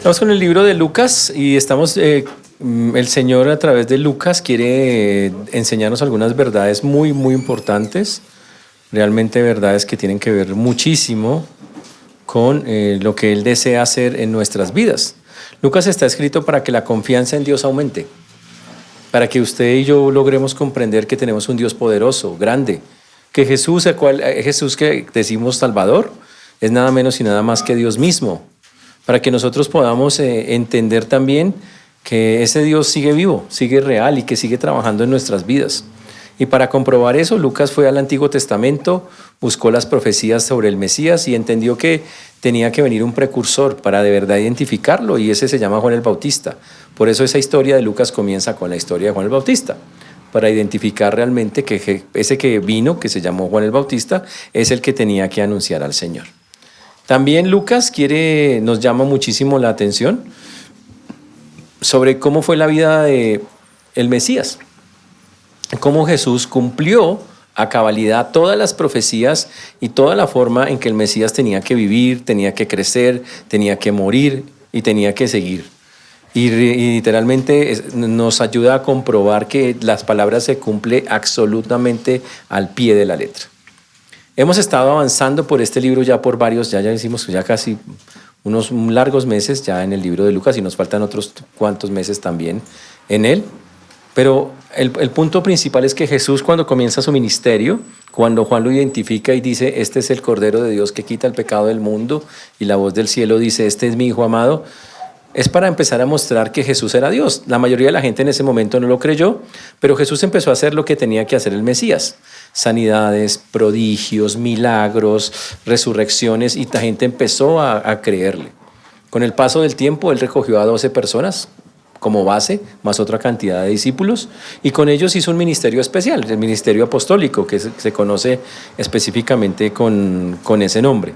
Estamos con el libro de Lucas y estamos, el Señor a través de Lucas quiere enseñarnos algunas verdades muy, muy importantes, realmente verdades que tienen que ver muchísimo con lo que Él desea hacer en nuestras vidas. Lucas está escrito para que la confianza en Dios aumente, para que usted y yo logremos comprender que tenemos un Dios poderoso, grande, que Jesús, Jesús que decimos Salvador, es nada menos y nada más que Dios mismo. Para que nosotros podamos entender también que ese Dios sigue vivo, sigue real y que sigue trabajando en nuestras vidas. Y para comprobar eso, Lucas fue al Antiguo Testamento, buscó las profecías sobre el Mesías y entendió que tenía que venir un precursor para de verdad identificarlo, y ese se llama Juan el Bautista. Por eso esa historia de Lucas comienza con la historia de Juan el Bautista, para identificar realmente que ese que vino, que se llamó Juan el Bautista, es el que tenía que anunciar al Señor. También Lucas nos llama muchísimo la atención sobre cómo fue la vida de el Mesías, cómo Jesús cumplió a cabalidad todas las profecías y toda la forma en que el Mesías tenía que vivir, tenía que crecer, tenía que morir y tenía que seguir. Y literalmente nos ayuda a comprobar que las palabras se cumplen absolutamente al pie de la letra. Hemos estado avanzando por este libro ya por varios, ya hicimos ya casi unos largos meses ya en el libro de Lucas y nos faltan otros cuantos meses también en él. Pero el punto principal es que Jesús, cuando comienza su ministerio, cuando Juan lo identifica y dice, este es el Cordero de Dios que quita el pecado del mundo, y la voz del cielo dice, este es mi Hijo amado, es para empezar a mostrar que Jesús era Dios. La mayoría de la gente en ese momento no lo creyó, pero Jesús empezó a hacer lo que tenía que hacer el Mesías. Sanidades, prodigios, milagros, resurrecciones, y la gente empezó a creerle. Con el paso del tiempo, Él recogió a 12 personas como base, más otra cantidad de discípulos, y con ellos hizo un ministerio especial, el ministerio apostólico, que se conoce específicamente con ese nombre.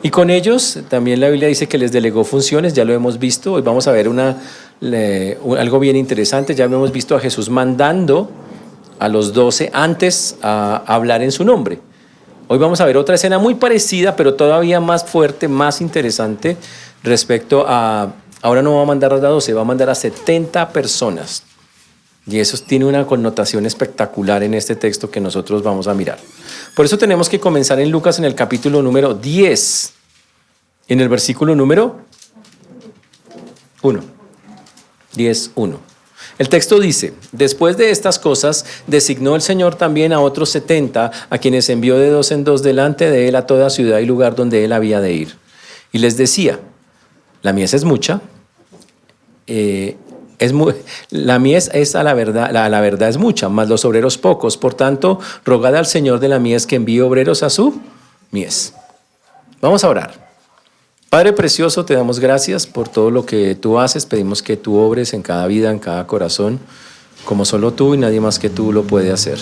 Y con ellos también la Biblia dice que les delegó funciones, ya lo hemos visto. Hoy vamos a ver algo bien interesante. Ya hemos visto a Jesús mandando a los 12 antes a hablar en su nombre. Hoy vamos a ver otra escena muy parecida, pero todavía más fuerte, más interesante respecto a, ahora no va a mandar a 12, va a mandar a 70 personas. Y eso tiene una connotación espectacular en este texto que nosotros vamos a mirar. Por eso tenemos que comenzar en Lucas en el capítulo número 10, en el versículo número 1. 10:1. El texto dice, después de estas cosas, designó el Señor también a otros 70, a quienes envió de 2 en 2 delante de él a toda ciudad y lugar donde él había de ir. Y les decía, la mies es mucha, la mies es a la verdad, la verdad es mucha, mas los obreros pocos. Por tanto, rogad al Señor de la mies que envíe obreros a su mies. Vamos a orar. Padre precioso, te damos gracias por todo lo que tú haces. Pedimos que tú obres en cada vida, en cada corazón, como solo tú y nadie más que tú lo puede hacer.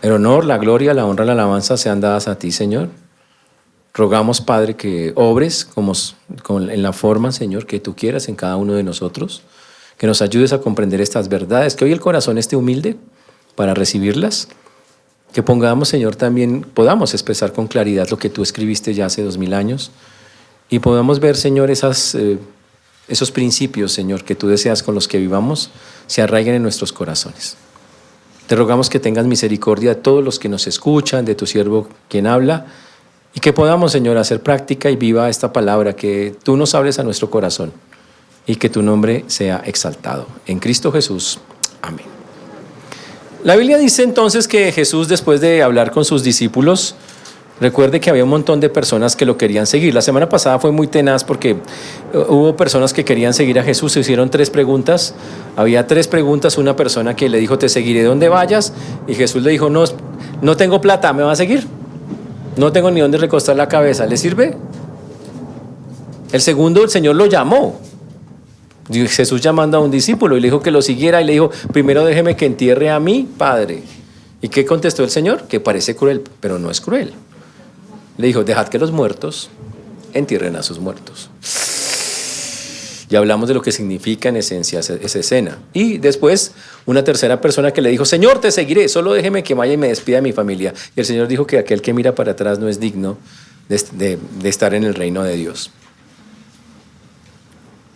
El honor, la gloria, la honra, la alabanza sean dadas a ti, Señor. Rogamos, Padre, que obres en la forma, Señor, que tú quieras en cada uno de nosotros. Que nos ayudes a comprender estas verdades, que hoy el corazón esté humilde para recibirlas, que Señor, también podamos expresar con claridad lo que tú escribiste ya hace 2000 años y podamos ver, Señor, esos principios, Señor, que tú deseas con los que vivamos, se arraiguen en nuestros corazones. Te rogamos que tengas misericordia de todos los que nos escuchan, de tu siervo quien habla, y que podamos, Señor, hacer práctica y viva esta palabra, que tú nos hables a nuestro corazón. Y que tu nombre sea exaltado. En Cristo Jesús. Amén. La Biblia dice entonces que Jesús, después de hablar con sus discípulos, recuerde que había un montón de personas que lo querían seguir. La semana pasada fue muy tenaz porque hubo personas que querían seguir a Jesús. Se hicieron 3 preguntas. Había 3 preguntas. Una persona que le dijo, te seguiré donde vayas. Y Jesús le dijo, no tengo plata, ¿me va a seguir? No tengo ni dónde recostar la cabeza. ¿Le sirve? El segundo, el Señor lo llamó. Jesús llamando a un discípulo y le dijo que lo siguiera y le dijo, primero déjeme que entierre a mi padre. ¿Y qué contestó el Señor? Que parece cruel, pero no es cruel. Le dijo, dejad que los muertos entierren a sus muertos. Ya hablamos de lo que significa en esencia esa escena. Y después una tercera persona que le dijo, Señor, te seguiré, solo déjeme que vaya y me despida de mi familia. Y el Señor dijo que aquel que mira para atrás no es digno de estar en el reino de Dios.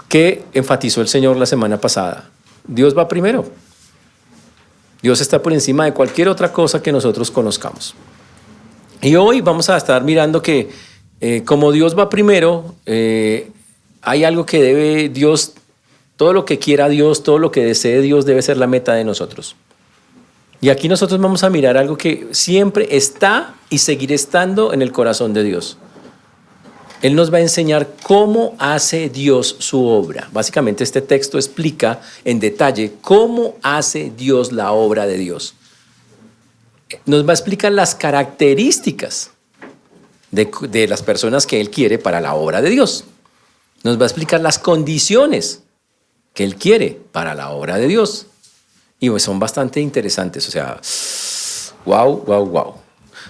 ¿Qué enfatizó el Señor la semana pasada? Dios va primero. Dios está por encima de cualquier otra cosa que nosotros conozcamos. Y hoy vamos a estar mirando que como Dios va primero, hay algo que debe Dios, todo lo que quiera Dios, todo lo que desee Dios debe ser la meta de nosotros. Y aquí nosotros vamos a mirar algo que siempre está y seguirá estando en el corazón de Dios. Él nos va a enseñar cómo hace Dios su obra. Básicamente este texto explica en detalle cómo hace Dios la obra de Dios. Nos va a explicar las características de las personas que Él quiere para la obra de Dios. Nos va a explicar las condiciones que Él quiere para la obra de Dios. Y pues son bastante interesantes, o sea, wow.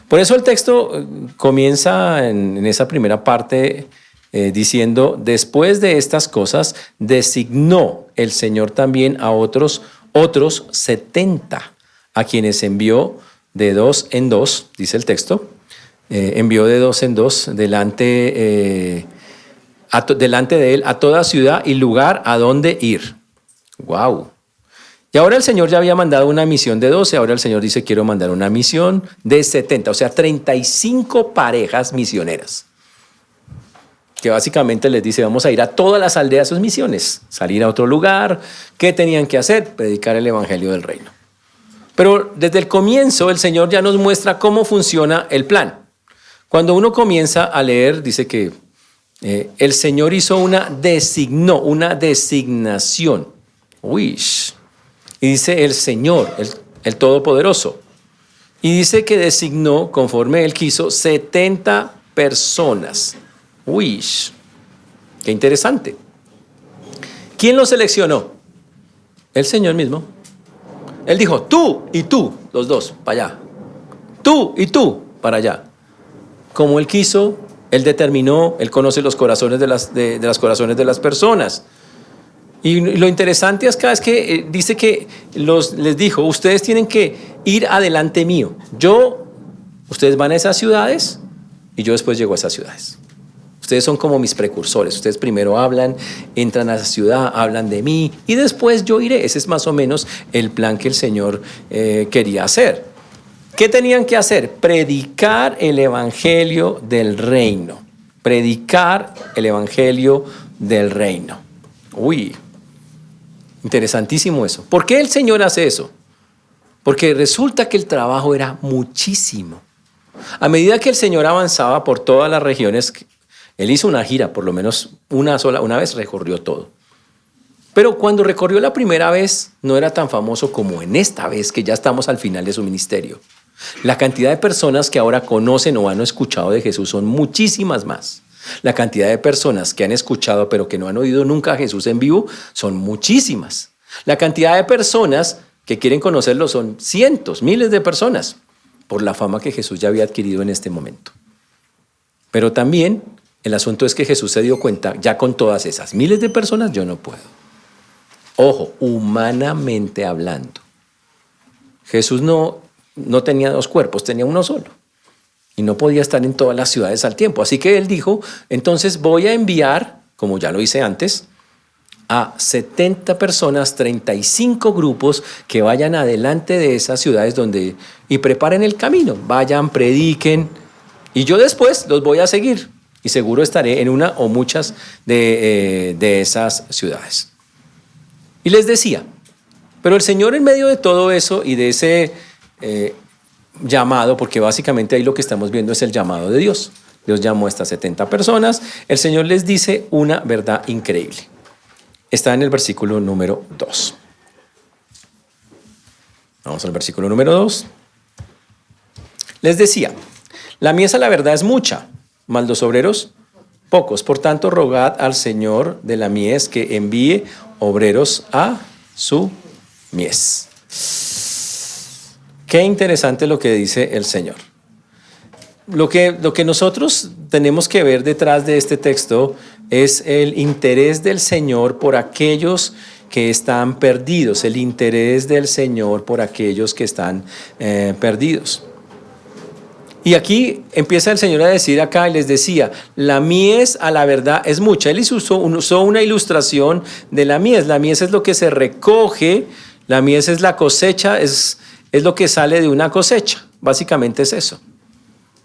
Por eso el texto comienza en esa primera parte diciendo, después de estas cosas, designó el Señor también a otros 70, a quienes envió de 2 en 2, dice el texto, envió de 2 en 2 delante de él a toda ciudad y lugar a donde ir. Wow. Y ahora el Señor ya había mandado una misión de 12, ahora el Señor dice, quiero mandar una misión de 70, o sea, 35 parejas misioneras. Que básicamente les dice, vamos a ir a todas las aldeas sus misiones, salir a otro lugar. ¿Qué tenían que hacer? Predicar el evangelio del reino. Pero desde el comienzo el Señor ya nos muestra cómo funciona el plan. Cuando uno comienza a leer, dice que el Señor hizo una designación. Y dice el Señor, el Todopoderoso. Y dice que designó, conforme Él quiso, 70 personas. Qué interesante. ¿Quién los seleccionó? El Señor mismo. Él dijo, tú y tú, los dos, para allá. Tú y tú, para allá. Como Él quiso, Él determinó, Él conoce los corazones de las corazones de las personas. Y lo interesante acá es que dice que les dijo, ustedes tienen que ir adelante mío. Ustedes van a esas ciudades y yo después llego a esas ciudades. Ustedes son como mis precursores. Ustedes primero hablan, entran a esa ciudad, hablan de mí y después yo iré. Ese es más o menos el plan que el Señor quería hacer. ¿Qué tenían que hacer? Predicar el evangelio del reino. Predicar el evangelio del reino. Interesantísimo eso. ¿Por qué el Señor hace eso? Porque resulta que el trabajo era muchísimo. A medida que el Señor avanzaba por todas las regiones, Él hizo una gira, por lo menos una vez recorrió todo. Pero cuando recorrió la primera vez, no era tan famoso como en esta vez, que ya estamos al final de su ministerio. La cantidad de personas que ahora conocen o han escuchado de Jesús son muchísimas más. La cantidad de personas que han escuchado pero que no han oído nunca a Jesús en vivo son muchísimas. La cantidad de personas que quieren conocerlo son cientos, miles de personas por la fama que Jesús ya había adquirido en este momento. Pero también el asunto es que Jesús se dio cuenta, ya con todas esas miles de personas yo no puedo. Ojo, humanamente hablando. Jesús no tenía 2 cuerpos, tenía uno solo. Y no podía estar en todas las ciudades al tiempo. Así que Él dijo, entonces voy a enviar, como ya lo hice antes, a 70 personas, 35 grupos que vayan adelante de esas ciudades y preparen el camino. Vayan, prediquen y yo después los voy a seguir. Y seguro estaré en una o muchas de esas ciudades. Y les decía, pero el Señor en medio de todo eso y de ese llamado, porque básicamente ahí lo que estamos viendo es el llamado de Dios. Dios llamó a estas 70 personas. El Señor les dice una verdad increíble. Está en el versículo número 2. Vamos al versículo número 2. Les decía, la mies a la verdad es mucha, mas los obreros pocos. Por tanto, rogad al Señor de la mies que envíe obreros a su mies. Qué interesante lo que dice el Señor. Lo que nosotros tenemos que ver detrás de este texto es el interés del Señor por aquellos que están perdidos, el interés del Señor por aquellos que están perdidos. Y aquí empieza el Señor a decir acá y les decía, la mies a la verdad es mucha. Él usó una ilustración de la mies. La mies es lo que se recoge, la mies es la cosecha, es lo que sale de una cosecha. Básicamente es eso.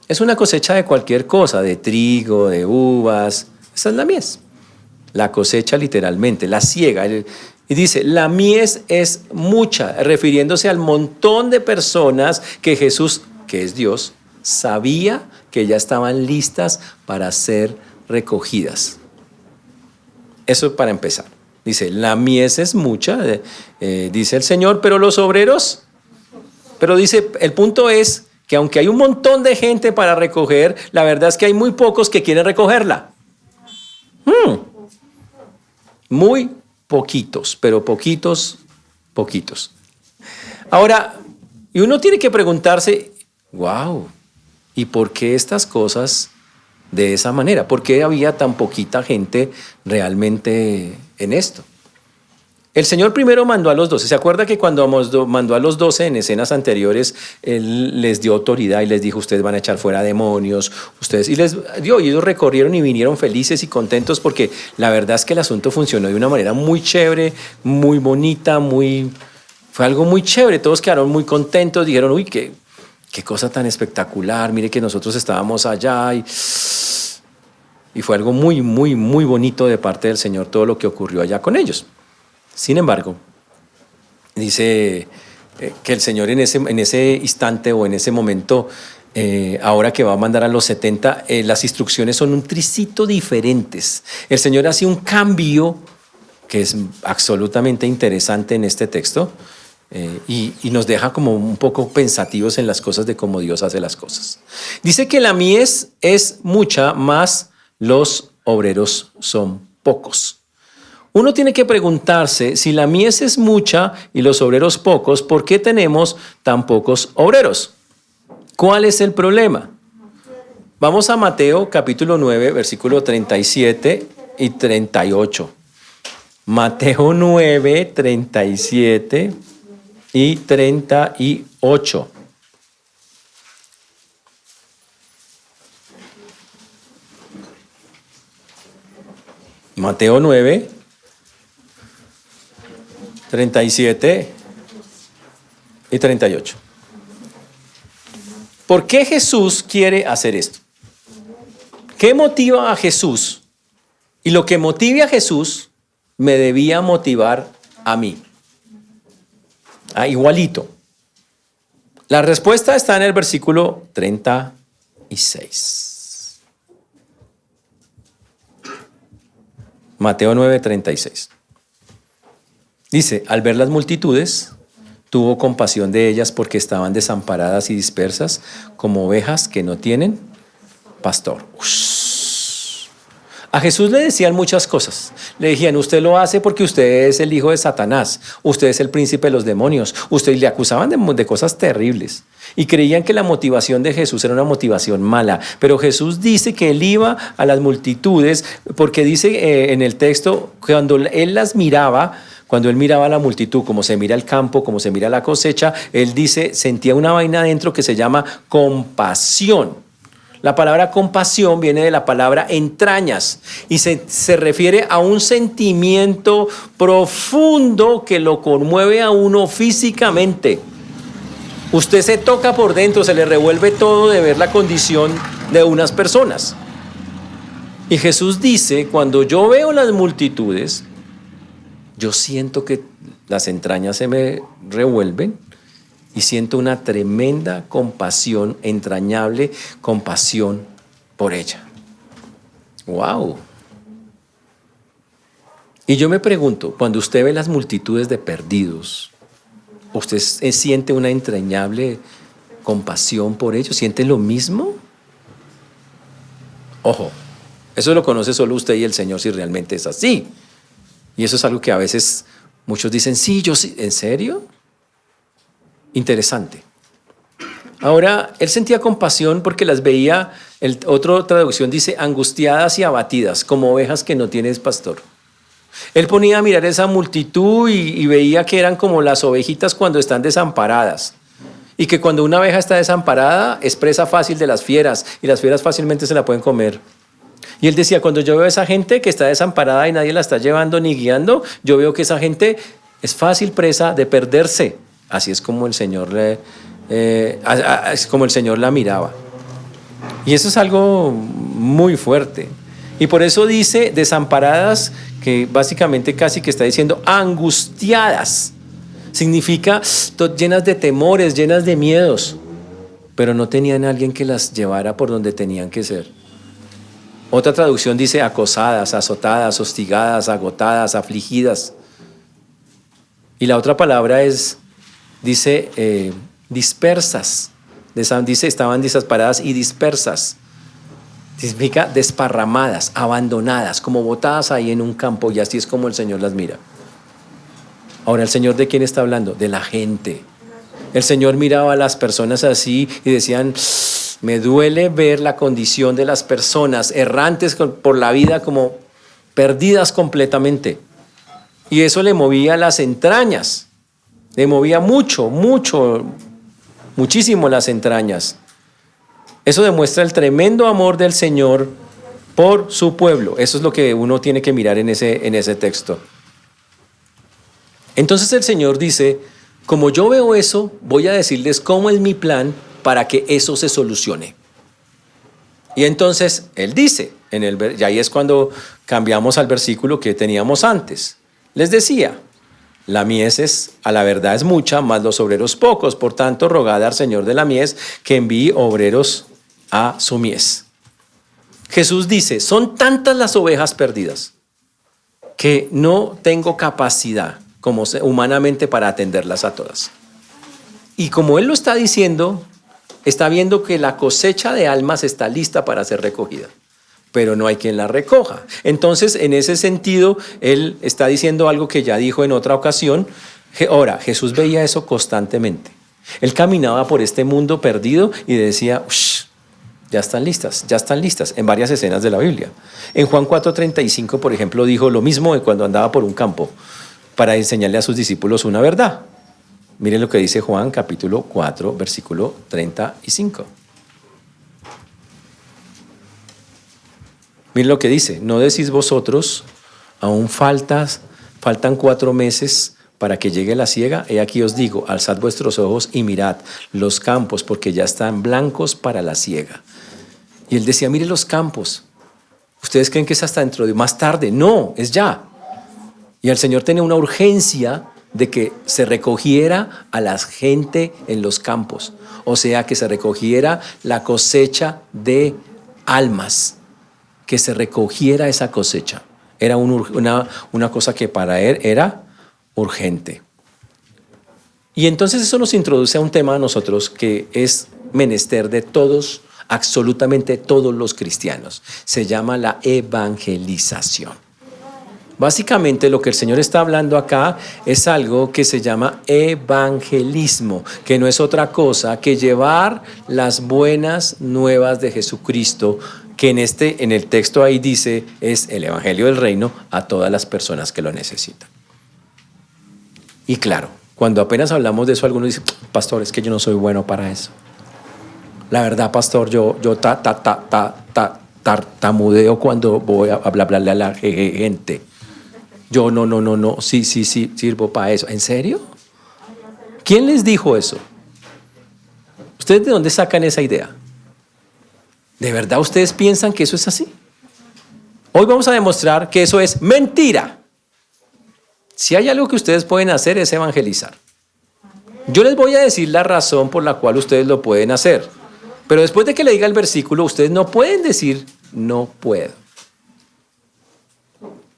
Es una cosecha de cualquier cosa, de trigo, de uvas. Esa es la mies. La cosecha literalmente, la siega. Y dice, la mies es mucha, refiriéndose al montón de personas que Jesús, que es Dios, sabía que ya estaban listas para ser recogidas. Eso para empezar. Dice, la mies es mucha, dice el Señor, pero los obreros, pero dice, el punto es que aunque hay un montón de gente para recoger, la verdad es que hay muy pocos que quieren recogerla. Muy poquitos, pero poquitos. Ahora, y uno tiene que preguntarse, wow, ¿y por qué estas cosas de esa manera? ¿Por qué había tan poquita gente realmente en esto? El Señor primero mandó a los 12. ¿Se acuerda que cuando mandó a los 12 en escenas anteriores, Él les dio autoridad y les dijo, ustedes van a echar fuera demonios, y les dio, y ellos recorrieron y vinieron felices y contentos porque la verdad es que el asunto funcionó de una manera muy chévere, muy bonita, fue algo muy chévere, todos quedaron muy contentos, dijeron, uy, qué cosa tan espectacular, mire que nosotros estábamos allá y fue algo muy, muy, muy bonito de parte del Señor todo lo que ocurrió allá con ellos. Sin embargo, dice que el Señor en ese instante o en ese momento, ahora que va a mandar a los 70, las instrucciones son un tricito diferentes. El Señor hace un cambio que es absolutamente interesante en este texto y nos deja como un poco pensativos en las cosas de cómo Dios hace las cosas. Dice que la mies es mucha, mas los obreros son pocos. Uno tiene que preguntarse, si la mies es mucha y los obreros pocos, ¿por qué tenemos tan pocos obreros? ¿Cuál es el problema? Vamos a Mateo capítulo 9, versículo 37 y 38. Mateo 9, 37 y 38. Mateo 9, 37 y 38. ¿Por qué Jesús quiere hacer esto? ¿Qué motiva a Jesús? Y lo que motive a Jesús me debía motivar a mí. Igualito. La respuesta está en el versículo 36. Mateo 9, 36. Dice, al ver las multitudes, tuvo compasión de ellas porque estaban desamparadas y dispersas como ovejas que no tienen pastor. A Jesús le decían muchas cosas. Le decían, usted lo hace porque usted es el hijo de Satanás, usted es el príncipe de los demonios. Usted le acusaban de cosas terribles y creían que la motivación de Jesús era una motivación mala. Pero Jesús dice que él iba a las multitudes porque dice en el texto, cuando él las miraba, cuando él miraba a la multitud, como se mira el campo, como se mira la cosecha, él dice, sentía una vaina adentro que se llama compasión. La palabra compasión viene de la palabra entrañas y se refiere a un sentimiento profundo que lo conmueve a uno físicamente. Usted se toca por dentro, se le revuelve todo de ver la condición de unas personas. Y Jesús dice, cuando yo veo las multitudes, yo siento que las entrañas se me revuelven y siento una tremenda compasión, entrañable compasión por ella. ¡Wow! Y yo me pregunto, cuando usted ve las multitudes de perdidos, ¿usted siente una entrañable compasión por ellos? ¿Siente lo mismo? Ojo, Eso lo conoce solo usted y el Señor si realmente es así. Y eso es algo que a veces muchos dicen, sí, yo sí. ¿En serio? Interesante. Ahora, él sentía compasión porque las veía, otra traducción dice, angustiadas y abatidas, como ovejas que no tienes pastor. Él ponía a mirar esa multitud y veía que eran como las ovejitas cuando están desamparadas. Y que cuando una oveja está desamparada es presa fácil de las fieras y las fieras fácilmente se la pueden comer. Y él decía, cuando yo veo a esa gente que está desamparada y nadie la está llevando ni guiando, yo veo que esa gente es fácil presa de perderse. Así es como el Señor es como el Señor la miraba. Y eso es algo muy fuerte. Y por eso dice desamparadas, que básicamente casi que está diciendo angustiadas. Significa llenas de temores, llenas de miedos, pero no tenían a alguien que las llevara por donde tenían que ser. Otra traducción dice acosadas, azotadas, hostigadas, agotadas, afligidas. Y la otra palabra dice dispersas. Dice estaban desamparadas y dispersas. Significa desparramadas, abandonadas, como botadas ahí en un campo, y así es como el Señor las mira. Ahora, ¿el Señor de quién está hablando? De la gente. El Señor miraba a las personas así y decían, me duele ver la condición de las personas errantes por la vida como perdidas completamente. Y eso le movía las entrañas, le movía muchísimo las entrañas. Eso demuestra el tremendo amor del Señor por su pueblo. Eso es lo que uno tiene que mirar en ese texto. Entonces el Señor dice, como yo veo eso, voy a decirles cómo es mi plan para que eso se solucione. Y entonces Él dice, y ahí es cuando cambiamos al versículo que teníamos antes. Les decía, la mies a la verdad es mucha, mas los obreros pocos. Por tanto, rogad al Señor de la mies que envíe obreros a su mies. Jesús dice, son tantas las ovejas perdidas que no tengo capacidad como humanamente para atenderlas a todas. Y como Él lo está diciendo, está viendo que la cosecha de almas está lista para ser recogida, pero no hay quien la recoja. Entonces, en ese sentido, Él está diciendo algo que ya dijo en otra ocasión. Ahora, Jesús veía eso constantemente. Él caminaba por este mundo perdido y decía, ya están listas, en varias escenas de la Biblia. En Juan 4:35, por ejemplo, dijo lo mismo de cuando andaba por un campo para enseñarle a sus discípulos una verdad. Miren lo que dice Juan capítulo 4, versículo 35. Miren lo que dice, ¿no decís vosotros, aún faltan 4 meses para que llegue la siega? He aquí os digo, alzad vuestros ojos y mirad los campos, porque ya están blancos para la siega. Y él decía, mire los campos. ¿Ustedes creen que es hasta dentro de más tarde? No, es ya. Y el Señor tenía una urgencia de que se recogiera a la gente en los campos. O sea, que se recogiera la cosecha de almas. Que se recogiera esa cosecha. Era una cosa que para Él era urgente. Y entonces eso nos introduce a un tema a nosotros que es menester de todos, absolutamente todos los cristianos. Se llama la evangelización. Básicamente lo que el Señor está hablando acá es algo que se llama evangelismo, que no es otra cosa que llevar las buenas nuevas de Jesucristo, que en el texto ahí dice es el evangelio del reino a todas las personas que lo necesitan. Y claro, cuando apenas hablamos de eso, algunos dicen, pastor, es que yo no soy bueno para eso. La verdad, pastor, yo tartamudeo cuando voy a hablarle a la gente. Yo no, sí, sirvo para eso. ¿En serio? ¿Quién les dijo eso? ¿Ustedes de dónde sacan esa idea? ¿De verdad ustedes piensan que eso es así? Hoy vamos a demostrar que eso es mentira. Si hay algo que ustedes pueden hacer es evangelizar. Yo les voy a decir la razón por la cual ustedes lo pueden hacer. Pero después de que le diga el versículo, ustedes no pueden decir no puedo.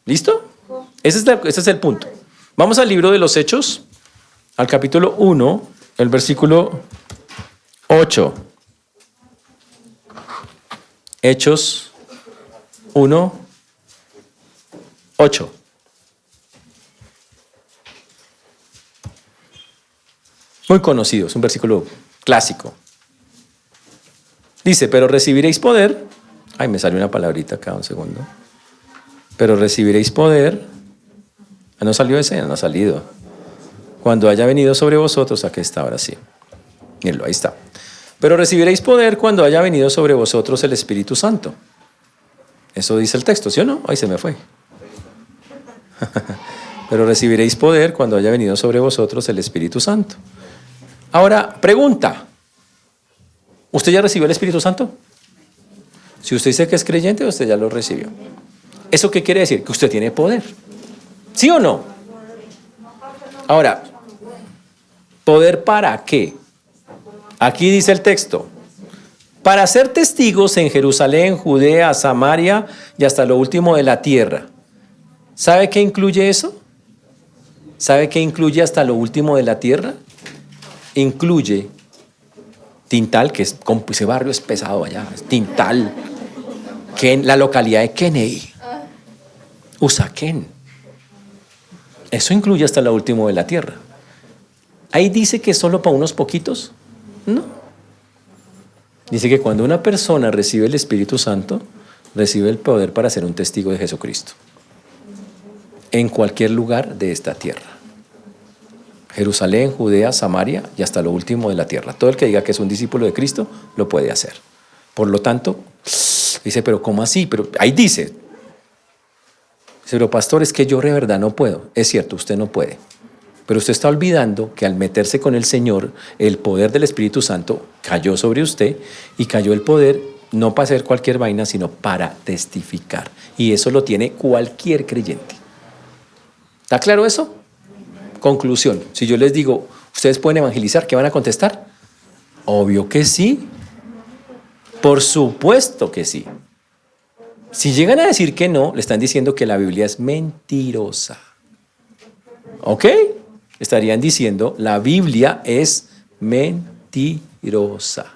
¿Listo? Ese es el punto. Vamos al libro de los Hechos, al capítulo 1, el versículo 8. Hechos 1:8. Muy conocido, es un versículo clásico. Dice, pero recibiréis poder. Ay, me salió una palabrita acá, un segundo. Pero recibiréis poder. No salió ese, no ha salido. Cuando haya venido sobre vosotros, aquí está, ahora sí. Mírenlo, ahí está. Pero recibiréis poder cuando haya venido sobre vosotros el Espíritu Santo. Eso dice el texto, ¿sí o no? Ay, se me fue. Pero recibiréis poder cuando haya venido sobre vosotros el Espíritu Santo. Ahora, pregunta. ¿Usted ya recibió el Espíritu Santo? Si usted dice que es creyente, usted ya lo recibió. ¿Eso qué quiere decir? Que usted tiene poder. ¿Sí o no? Ahora, ¿poder para qué? Aquí dice el texto. Para ser testigos en Jerusalén, Judea, Samaria y hasta lo último de la tierra. ¿Sabe qué incluye eso? ¿Sabe qué incluye hasta lo último de la tierra? Incluye Tintal, que es, ese barrio es pesado allá, es Tintal, la localidad de Kennedy, Usaquén. Eso incluye hasta lo último de la tierra. Ahí dice que solo para unos poquitos. No. Dice que cuando una persona recibe el Espíritu Santo, recibe el poder para ser un testigo de Jesucristo. En cualquier lugar de esta tierra. Jerusalén, Judea, Samaria y hasta lo último de la tierra. Todo el que diga que es un discípulo de Cristo, lo puede hacer. Por lo tanto, dice, pero ¿cómo así? Pero ahí dice, pero pastor, es que yo de verdad no puedo. Es cierto, usted no puede. Pero usted está olvidando que al meterse con el Señor, el poder del Espíritu Santo cayó sobre usted y cayó el poder no para hacer cualquier vaina, sino para testificar. Y eso lo tiene cualquier creyente. ¿Está claro eso? Conclusión. Si yo les digo, ¿ustedes pueden evangelizar? ¿Qué van a contestar? Obvio que sí. Por supuesto que sí. Si llegan a decir que no, le están diciendo que la Biblia es mentirosa. ¿Ok? Estarían diciendo, la Biblia es mentirosa.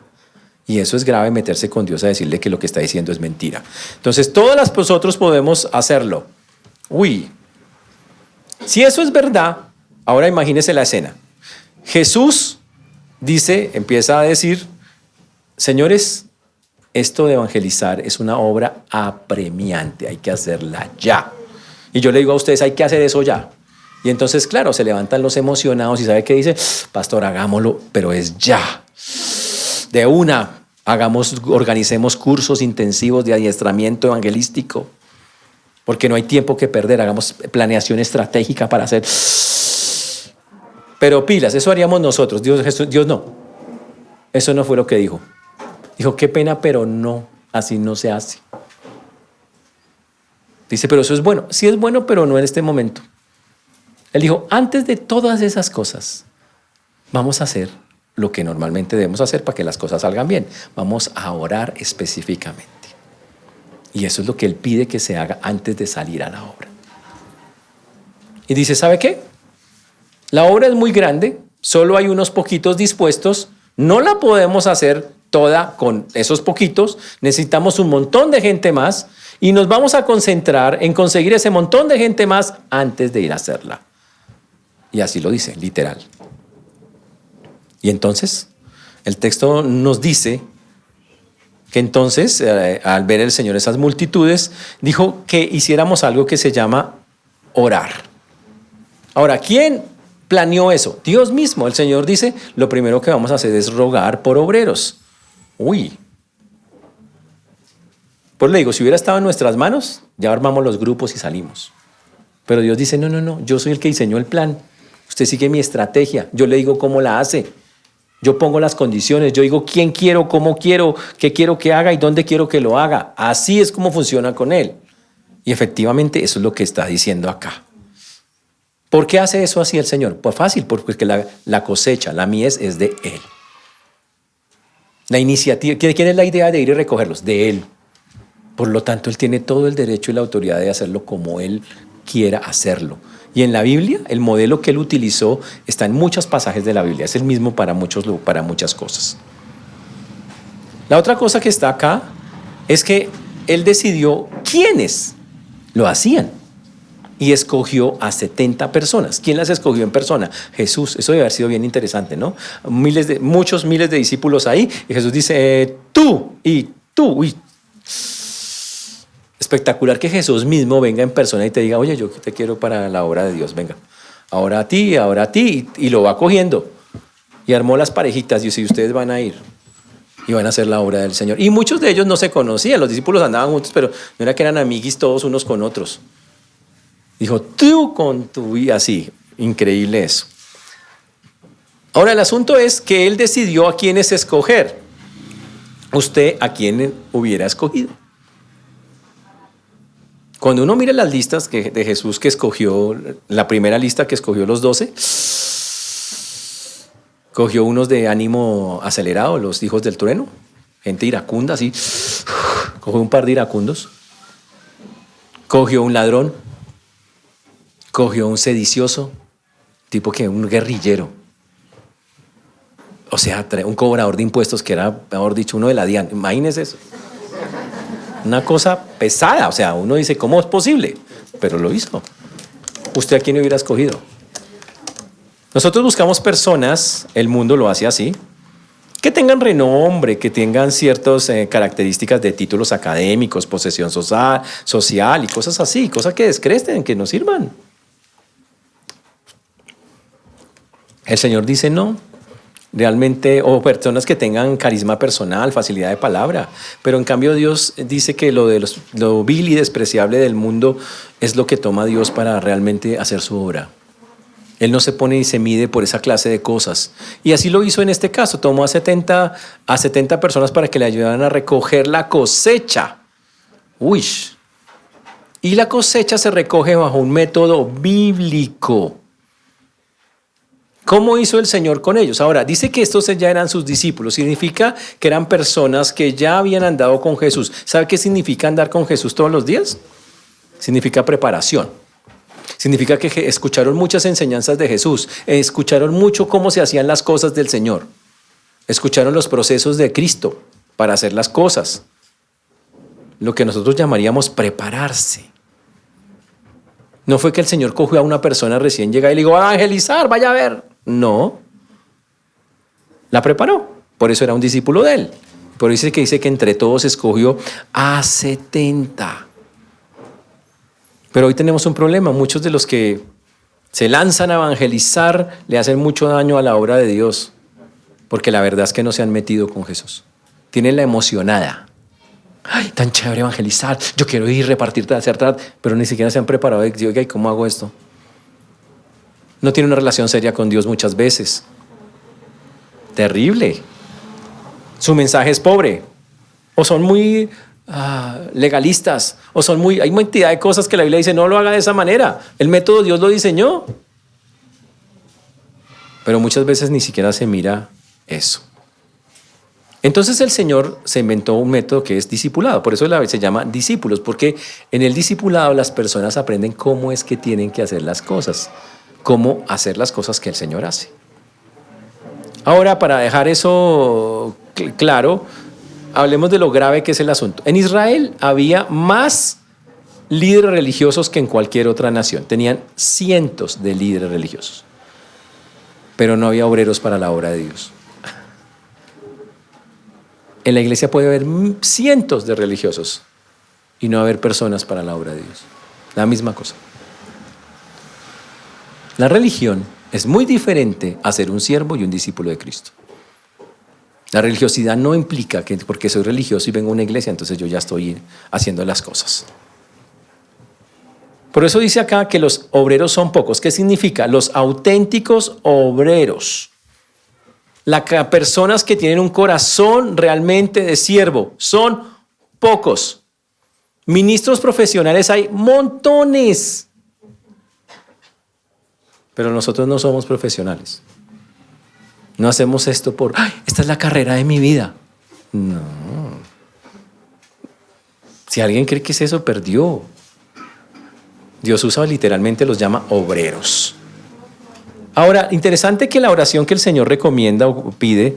Y eso es grave, meterse con Dios a decirle que lo que está diciendo es mentira. Entonces, todas nosotros podemos hacerlo. Uy, si eso es verdad, ahora imagínese la escena. Jesús dice, empieza a decir, señores, esto de evangelizar es una obra apremiante, hay que hacerla ya. Y yo le digo a ustedes, hay que hacer eso ya. Y entonces, claro, se levantan los emocionados y ¿sabe qué dice? Pastor, hagámoslo, pero es ya. De una, organicemos cursos intensivos de adiestramiento evangelístico, porque no hay tiempo que perder, hagamos planeación estratégica para hacer. Pero pilas, eso haríamos nosotros, Dios no. Eso no fue lo que dijo. Dijo, qué pena, pero no, así no se hace. Dice, pero eso es bueno. Sí es bueno, pero no en este momento. Él dijo, antes de todas esas cosas, vamos a hacer lo que normalmente debemos hacer para que las cosas salgan bien. Vamos a orar específicamente. Y eso es lo que él pide que se haga antes de salir a la obra. Y dice, ¿sabe qué? La obra es muy grande, solo hay unos poquitos dispuestos, no la podemos hacer toda con esos poquitos, necesitamos un montón de gente más y nos vamos a concentrar en conseguir ese montón de gente más antes de ir a hacerla. Y así lo dice, literal. Y entonces, el texto nos dice que entonces, al ver el Señor esas multitudes, dijo que hiciéramos algo que se llama orar. Ahora, ¿quién planeó eso? Dios mismo. El Señor dice, lo primero que vamos a hacer es rogar por obreros. Uy. Pues le digo, si hubiera estado en nuestras manos, ya armamos los grupos y salimos. Pero Dios dice, no, yo soy el que diseñó el plan. Usted sigue mi estrategia. Yo le digo cómo la hace. Yo pongo las condiciones. Yo digo quién quiero, cómo quiero, qué quiero que haga y dónde quiero que lo haga. Así es como funciona con Él. Y efectivamente eso es lo que está diciendo acá. ¿Por qué hace eso así el Señor? Pues fácil, porque la cosecha, la mies es de Él. La iniciativa, ¿quién es la idea de ir y recogerlos? De Él. Por lo tanto, Él tiene todo el derecho y la autoridad de hacerlo como Él quiera hacerlo. Y en la Biblia, el modelo que Él utilizó está en muchos pasajes de la Biblia. Es el mismo para muchas cosas. La otra cosa que está acá es que Él decidió quiénes lo hacían y escogió a 70 personas. ¿Quién las escogió en persona? Jesús. Eso debe haber sido bien interesante, ¿no? Muchos miles de discípulos ahí y Jesús dice, tú y tú. Uy. Espectacular que Jesús mismo venga en persona y te diga, oye, yo te quiero para la obra de Dios, venga. Ahora a ti, y lo va cogiendo. Y armó las parejitas y dice, ustedes van a ir y van a hacer la obra del Señor. Y muchos de ellos no se conocían, los discípulos andaban juntos, pero no era que eran amiguis todos unos con otros. Dijo, tú con tu, y así, increíble eso. Ahora el asunto es que él decidió a quiénes escoger. ¿Usted a quién hubiera escogido? Cuando uno mira las listas de Jesús que escogió, la primera lista que escogió los 12, cogió unos de ánimo acelerado, los hijos del trueno, gente iracunda, así, cogió un par de iracundos, cogió un ladrón, cogió un sedicioso, tipo que un guerrillero, o sea, un cobrador de impuestos que era, mejor dicho, uno de la DIAN, imagínese eso. Una cosa pesada, o sea, uno dice, ¿cómo es posible? Pero lo hizo. ¿Usted a quién hubiera escogido? Nosotros buscamos personas, el mundo lo hace así, que tengan renombre, que tengan ciertas características de títulos académicos, posesión social y cosas así, cosas que descresten, que no sirvan. El Señor dice no. Realmente, o personas que tengan carisma personal, facilidad de palabra, pero en cambio Dios dice que lo vil y despreciable del mundo es lo que toma Dios para realmente hacer su obra. Él no se pone y se mide por esa clase de cosas. Y así lo hizo en este caso, tomó a 70 personas para que le ayudaran a recoger la cosecha. Uy. Y la cosecha se recoge bajo un método bíblico. ¿Cómo hizo el Señor con ellos? Ahora, dice que estos ya eran sus discípulos. Significa que eran personas que ya habían andado con Jesús. ¿Sabe qué significa andar con Jesús todos los días? Significa preparación. Significa que escucharon muchas enseñanzas de Jesús. Escucharon mucho cómo se hacían las cosas del Señor. Escucharon los procesos de Cristo para hacer las cosas. Lo que nosotros llamaríamos prepararse. No fue que el Señor cogió a una persona recién llegada y le dijo, a evangelizar, vaya a ver. No. La preparó. Por eso era un discípulo de él. Por eso dice que entre todos escogió a 70. Pero hoy tenemos un problema. Muchos de los que se lanzan a evangelizar le hacen mucho daño a la obra de Dios. Porque la verdad es que no se han metido con Jesús. Tienen la emocionada. Ay, tan chévere evangelizar, yo quiero ir, repartir, hacer, pero ni siquiera se han preparado de, oiga, ¿y cómo hago esto? No tiene una relación seria con Dios muchas veces. Terrible. Su mensaje es pobre. O son muy legalistas, o son hay una cantidad de cosas que la Biblia dice, no lo haga de esa manera. El método Dios lo diseñó. Pero muchas veces ni siquiera se mira eso. Entonces el Señor se inventó un método que es discipulado, por eso se llama discípulos, porque en el discipulado las personas aprenden cómo es que tienen que hacer las cosas, cómo hacer las cosas que el Señor hace. Ahora, para dejar eso claro, hablemos de lo grave que es el asunto. En Israel había más líderes religiosos que en cualquier otra nación, tenían cientos de líderes religiosos, pero no había obreros para la obra de Dios. En la iglesia puede haber cientos de religiosos y no haber personas para la obra de Dios. La misma cosa. La religión es muy diferente a ser un siervo y un discípulo de Cristo. La religiosidad no implica que porque soy religioso y vengo a una iglesia, entonces yo ya estoy haciendo las cosas. Por eso dice acá que los obreros son pocos. ¿Qué significa? Los auténticos obreros. Las personas que tienen un corazón realmente de siervo son pocos. Ministros profesionales hay montones. Pero nosotros no somos profesionales. No hacemos esto por, esta es la carrera de mi vida. No. Si alguien cree que es eso, perdió. Dios usa literalmente, los llama obreros. Ahora, interesante que la oración que el Señor recomienda o pide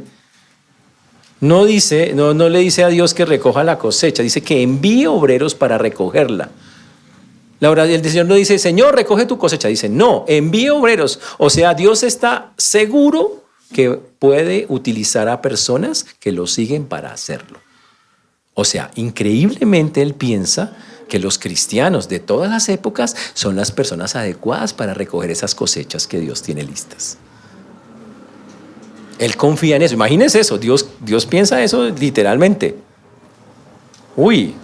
No dice, no le dice a Dios que recoja la cosecha, dice que envíe obreros para recogerla. El Señor no dice, Señor, recoge tu cosecha. Dice, no, envíe obreros. O sea, Dios está seguro que puede utilizar a personas que lo siguen para hacerlo. O sea, increíblemente Él piensa que los cristianos de todas las épocas son las personas adecuadas para recoger esas cosechas que Dios tiene listas. Él confía en eso. Imagínense eso. Dios piensa eso literalmente. Uy.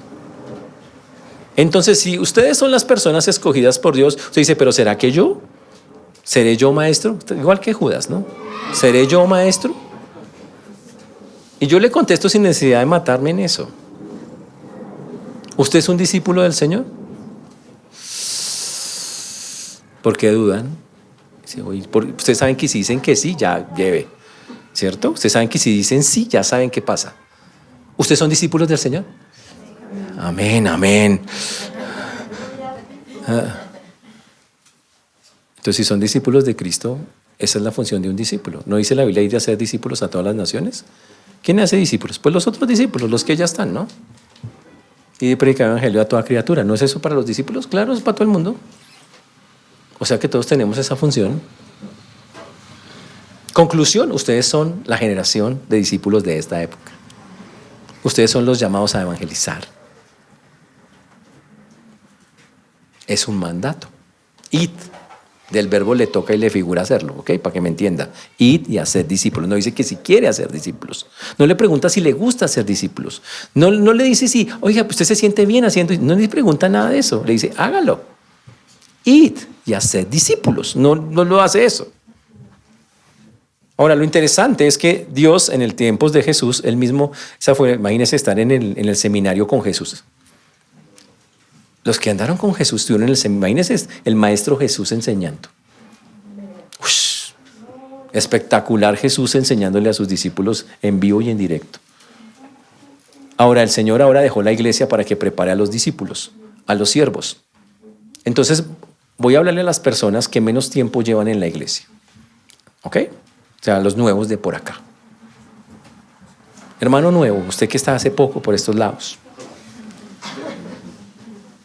Entonces, si ustedes son las personas escogidas por Dios, usted dice, pero ¿será que yo? ¿Seré yo maestro? Igual que Judas, ¿no? ¿Seré yo maestro? Y yo le contesto sin necesidad de matarme en eso. ¿Usted es un discípulo del Señor? ¿Por qué dudan? Ustedes saben que si dicen que sí, ya lleve, ¿cierto? Ustedes saben que si dicen sí, ya saben qué pasa. ¿Ustedes son discípulos del Señor? Amén, amén. Entonces, si son discípulos de Cristo, esa es la función de un discípulo. ¿No dice la Biblia ir a hacer discípulos a todas las naciones? ¿Quién hace discípulos? Pues los otros discípulos, los que ya están, ¿no? Y predicar el evangelio a toda criatura. ¿No es eso para los discípulos? Claro, es para todo el mundo. O sea que todos tenemos esa función. Conclusión, ustedes son la generación de discípulos de esta época. Ustedes son los llamados a evangelizar. Es un mandato. Id, del verbo le toca y le figura hacerlo, ¿ok? Para que me entienda. Id y hacer discípulos. No dice que si quiere hacer discípulos. No le pregunta si le gusta hacer discípulos. No le dice si, oiga, usted se siente bien haciendo. No le pregunta nada de eso. Le dice, hágalo. Id y hacer discípulos. No lo hace eso. Ahora, lo interesante es que Dios, en el tiempos de Jesús, él mismo, imagínense estar en el seminario con Jesús. Los que andaron con Jesús estuvieron en el seminario. Imagínense el Maestro Jesús enseñando. Ush, espectacular Jesús enseñándole a sus discípulos en vivo y en directo. Ahora, el Señor ahora dejó la iglesia para que prepare a los discípulos, a los siervos. Entonces, voy a hablarle a las personas que menos tiempo llevan en la iglesia. ¿Ok? O sea, los nuevos de por acá. Hermano nuevo, usted que está hace poco por estos lados.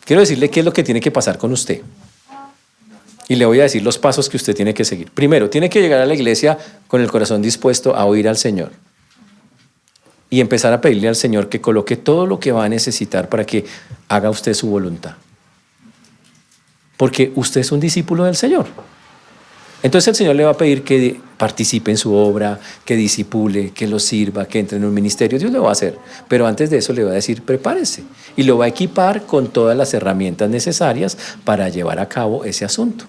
Quiero decirle qué es lo que tiene que pasar con usted. Y le voy a decir los pasos que usted tiene que seguir. Primero, tiene que llegar a la iglesia con el corazón dispuesto a oír al Señor. Y empezar a pedirle al Señor que coloque todo lo que va a necesitar para que haga usted su voluntad. Porque usted es un discípulo del Señor. Entonces el Señor le va a pedir que participe en su obra, que discipule, que lo sirva, que entre en un ministerio. Dios lo va a hacer. Pero antes de eso le va a decir, prepárese. Y lo va a equipar con todas las herramientas necesarias para llevar a cabo ese asunto.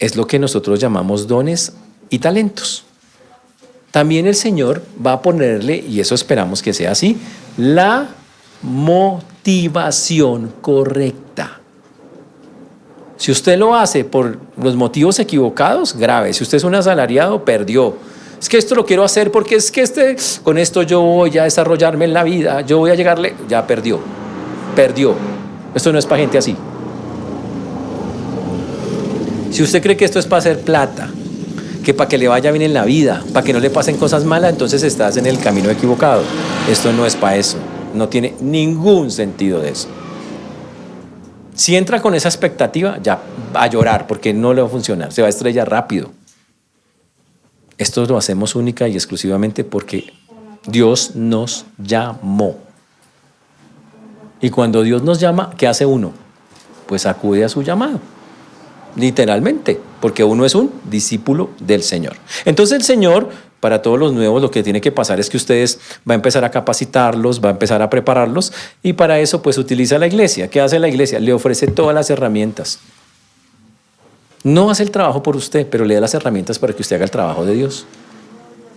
Es lo que nosotros llamamos dones y talentos. También el Señor va a ponerle, y eso esperamos que sea así, la motivación correcta. Si usted lo hace por los motivos equivocados, grave. Si usted es un asalariado, perdió. Es que esto lo quiero hacer porque es que con esto yo voy a desarrollarme en la vida, yo voy a llegarle, ya perdió. Perdió. Esto no es para gente así. Si usted cree que esto es para hacer plata, que para que le vaya bien en la vida, para que no le pasen cosas malas, entonces estás en el camino equivocado. Esto no es para eso. No tiene ningún sentido de eso. Si entra con esa expectativa, ya va a llorar porque no le va a funcionar, se va a estrellar rápido. Esto lo hacemos única y exclusivamente porque Dios nos llamó. Y cuando Dios nos llama, ¿qué hace uno? Pues acude a su llamado, literalmente, porque uno es un discípulo del Señor. Entonces el Señor, para todos los nuevos, lo que tiene que pasar es que ustedes va a empezar a capacitarlos, va a empezar a prepararlos, y para eso pues utiliza la iglesia. ¿Qué hace la iglesia? Le ofrece todas las herramientas. No hace el trabajo por usted, pero le da las herramientas para que usted haga el trabajo de Dios.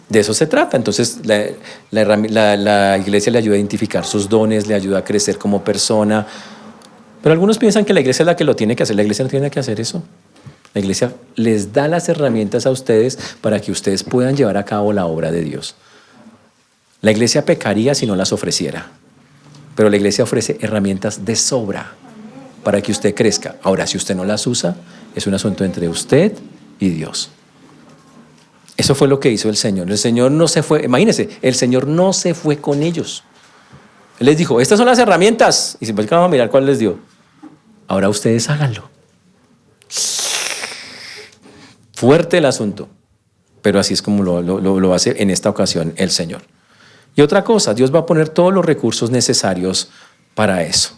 De eso se trata. Entonces la iglesia le ayuda a identificar sus dones, le ayuda a crecer como persona. Pero algunos piensan que la iglesia es la que lo tiene que hacer. La iglesia no tiene que hacer eso. La iglesia les da las herramientas a ustedes para que ustedes puedan llevar a cabo la obra de Dios. La iglesia pecaría si no las ofreciera, pero la iglesia ofrece herramientas de sobra para que usted crezca. Ahora, si usted no las usa, es un asunto entre usted y Dios. Eso fue lo que hizo el Señor. El Señor no se fue, imagínense, el Señor no se fue con ellos. Él les dijo, estas son las herramientas. Y si vamos a mirar cuál les dio. Ahora ustedes háganlo. Fuerte el asunto. Pero así es como lo hace en esta ocasión el Señor. Y otra cosa, Dios va a poner todos los recursos necesarios para eso.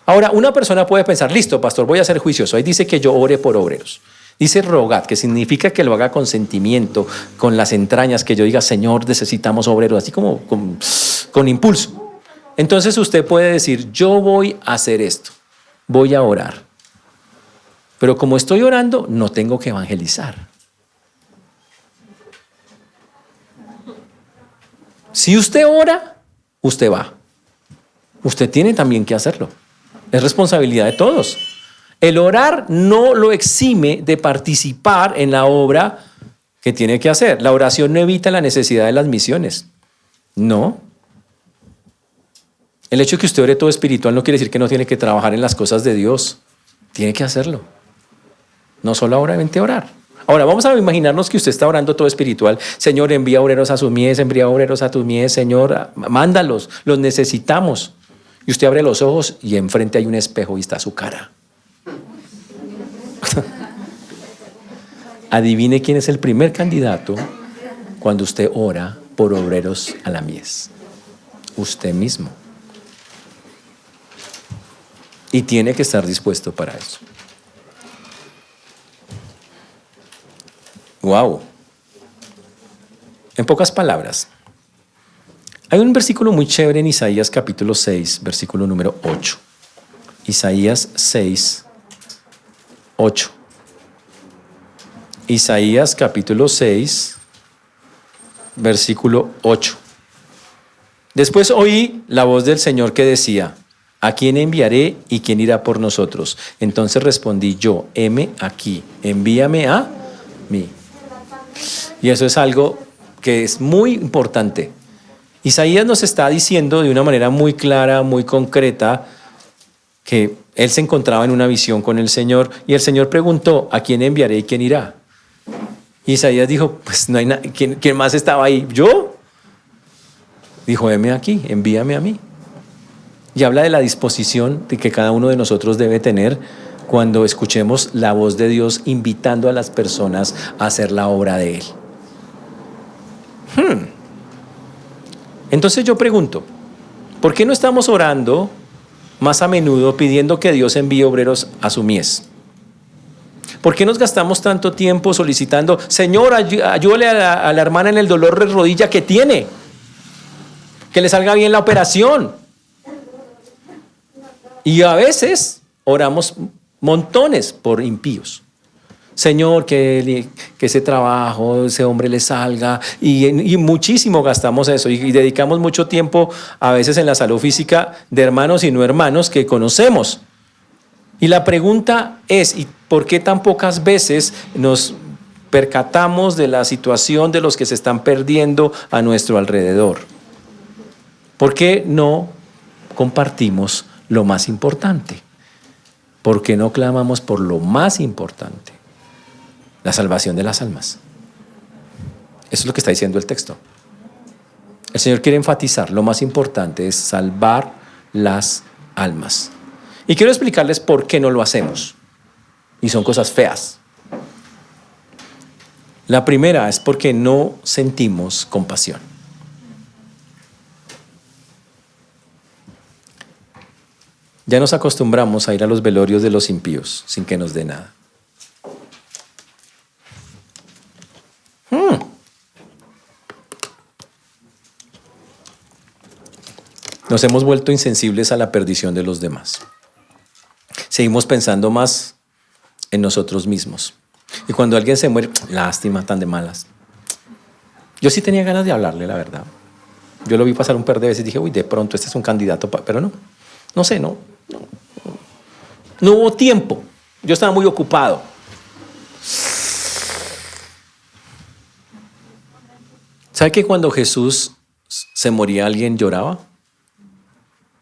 Ahora, una persona puede pensar, listo, pastor, voy a ser juicioso. Ahí dice que yo ore por obreros. Dice rogad, que significa que lo haga con sentimiento, con las entrañas, que yo diga, Señor, necesitamos obreros, así como con impulso. Entonces usted puede decir, yo voy a hacer esto, voy a orar. Pero como estoy orando, no tengo que evangelizar. Si usted ora, usted va. Usted tiene también que hacerlo. Es responsabilidad de todos. El orar no lo exime de participar en la obra que tiene que hacer. La oración no evita la necesidad de las misiones. No. El hecho de que usted ore todo espiritual no quiere decir que no tiene que trabajar en las cosas de Dios. Tiene que hacerlo. No solamente orar. Ahora, vamos a imaginarnos que usted está orando todo espiritual. Señor, envía obreros a sus mies, envía obreros a tus mies. Señor, mándalos, los necesitamos. Y usted abre los ojos y enfrente hay un espejo y está su cara. Adivine quién es el primer candidato cuando usted ora por obreros a la mies. Usted mismo. Y tiene que estar dispuesto para eso. Wow. En pocas palabras, hay un versículo muy chévere en Isaías capítulo 6, versículo número 8. Isaías 6, 8. Isaías capítulo 6, versículo 8. Después oí la voz del Señor que decía, ¿a quién enviaré y quién irá por nosotros? Entonces respondí yo, heme aquí, envíame a mí. Y eso es algo que es muy importante. Isaías nos está diciendo de una manera muy clara, muy concreta, que él se encontraba en una visión con el Señor y el Señor preguntó, ¿a quién enviaré y quién irá? Isaías dijo, pues no hay nadie. ¿Quién más estaba ahí? ¿Yo? Dijo, heme aquí, envíame a mí. Y habla de la disposición de que cada uno de nosotros debe tener cuando escuchemos la voz de Dios invitando a las personas a hacer la obra de Él. Entonces yo pregunto, ¿por qué no estamos orando más a menudo pidiendo que Dios envíe obreros a su mies? ¿Por qué nos gastamos tanto tiempo solicitando, Señor, ayúdale a la hermana en el dolor de rodilla que tiene, que le salga bien la operación? Y a veces oramos montones por impíos. Señor, que ese trabajo, ese hombre le salga, y muchísimo gastamos eso, y dedicamos mucho tiempo a veces en la salud física de hermanos y no hermanos que conocemos. Y la pregunta es, ¿y por qué tan pocas veces nos percatamos de la situación de los que se están perdiendo a nuestro alrededor? ¿Por qué no compartimos lo más importante? ¿Por qué no clamamos por lo más importante? La salvación de las almas. Eso es lo que está diciendo el texto. El Señor quiere enfatizar, lo más importante es salvar las almas. Y quiero explicarles por qué no lo hacemos. Y son cosas feas. La primera es porque no sentimos compasión. Ya nos acostumbramos a ir a los velorios de los impíos sin que nos dé nada. Nos hemos vuelto insensibles a la perdición de los demás. Seguimos pensando más en nosotros mismos. Y cuando alguien se muere, lástima, tan de malas. Yo sí tenía ganas de hablarle, la verdad. Yo lo vi pasar un par de veces y dije, uy, de pronto este es un candidato, pero no. No sé, no hubo tiempo. Yo estaba muy ocupado. ¿Sabe que cuando Jesús se moría alguien lloraba?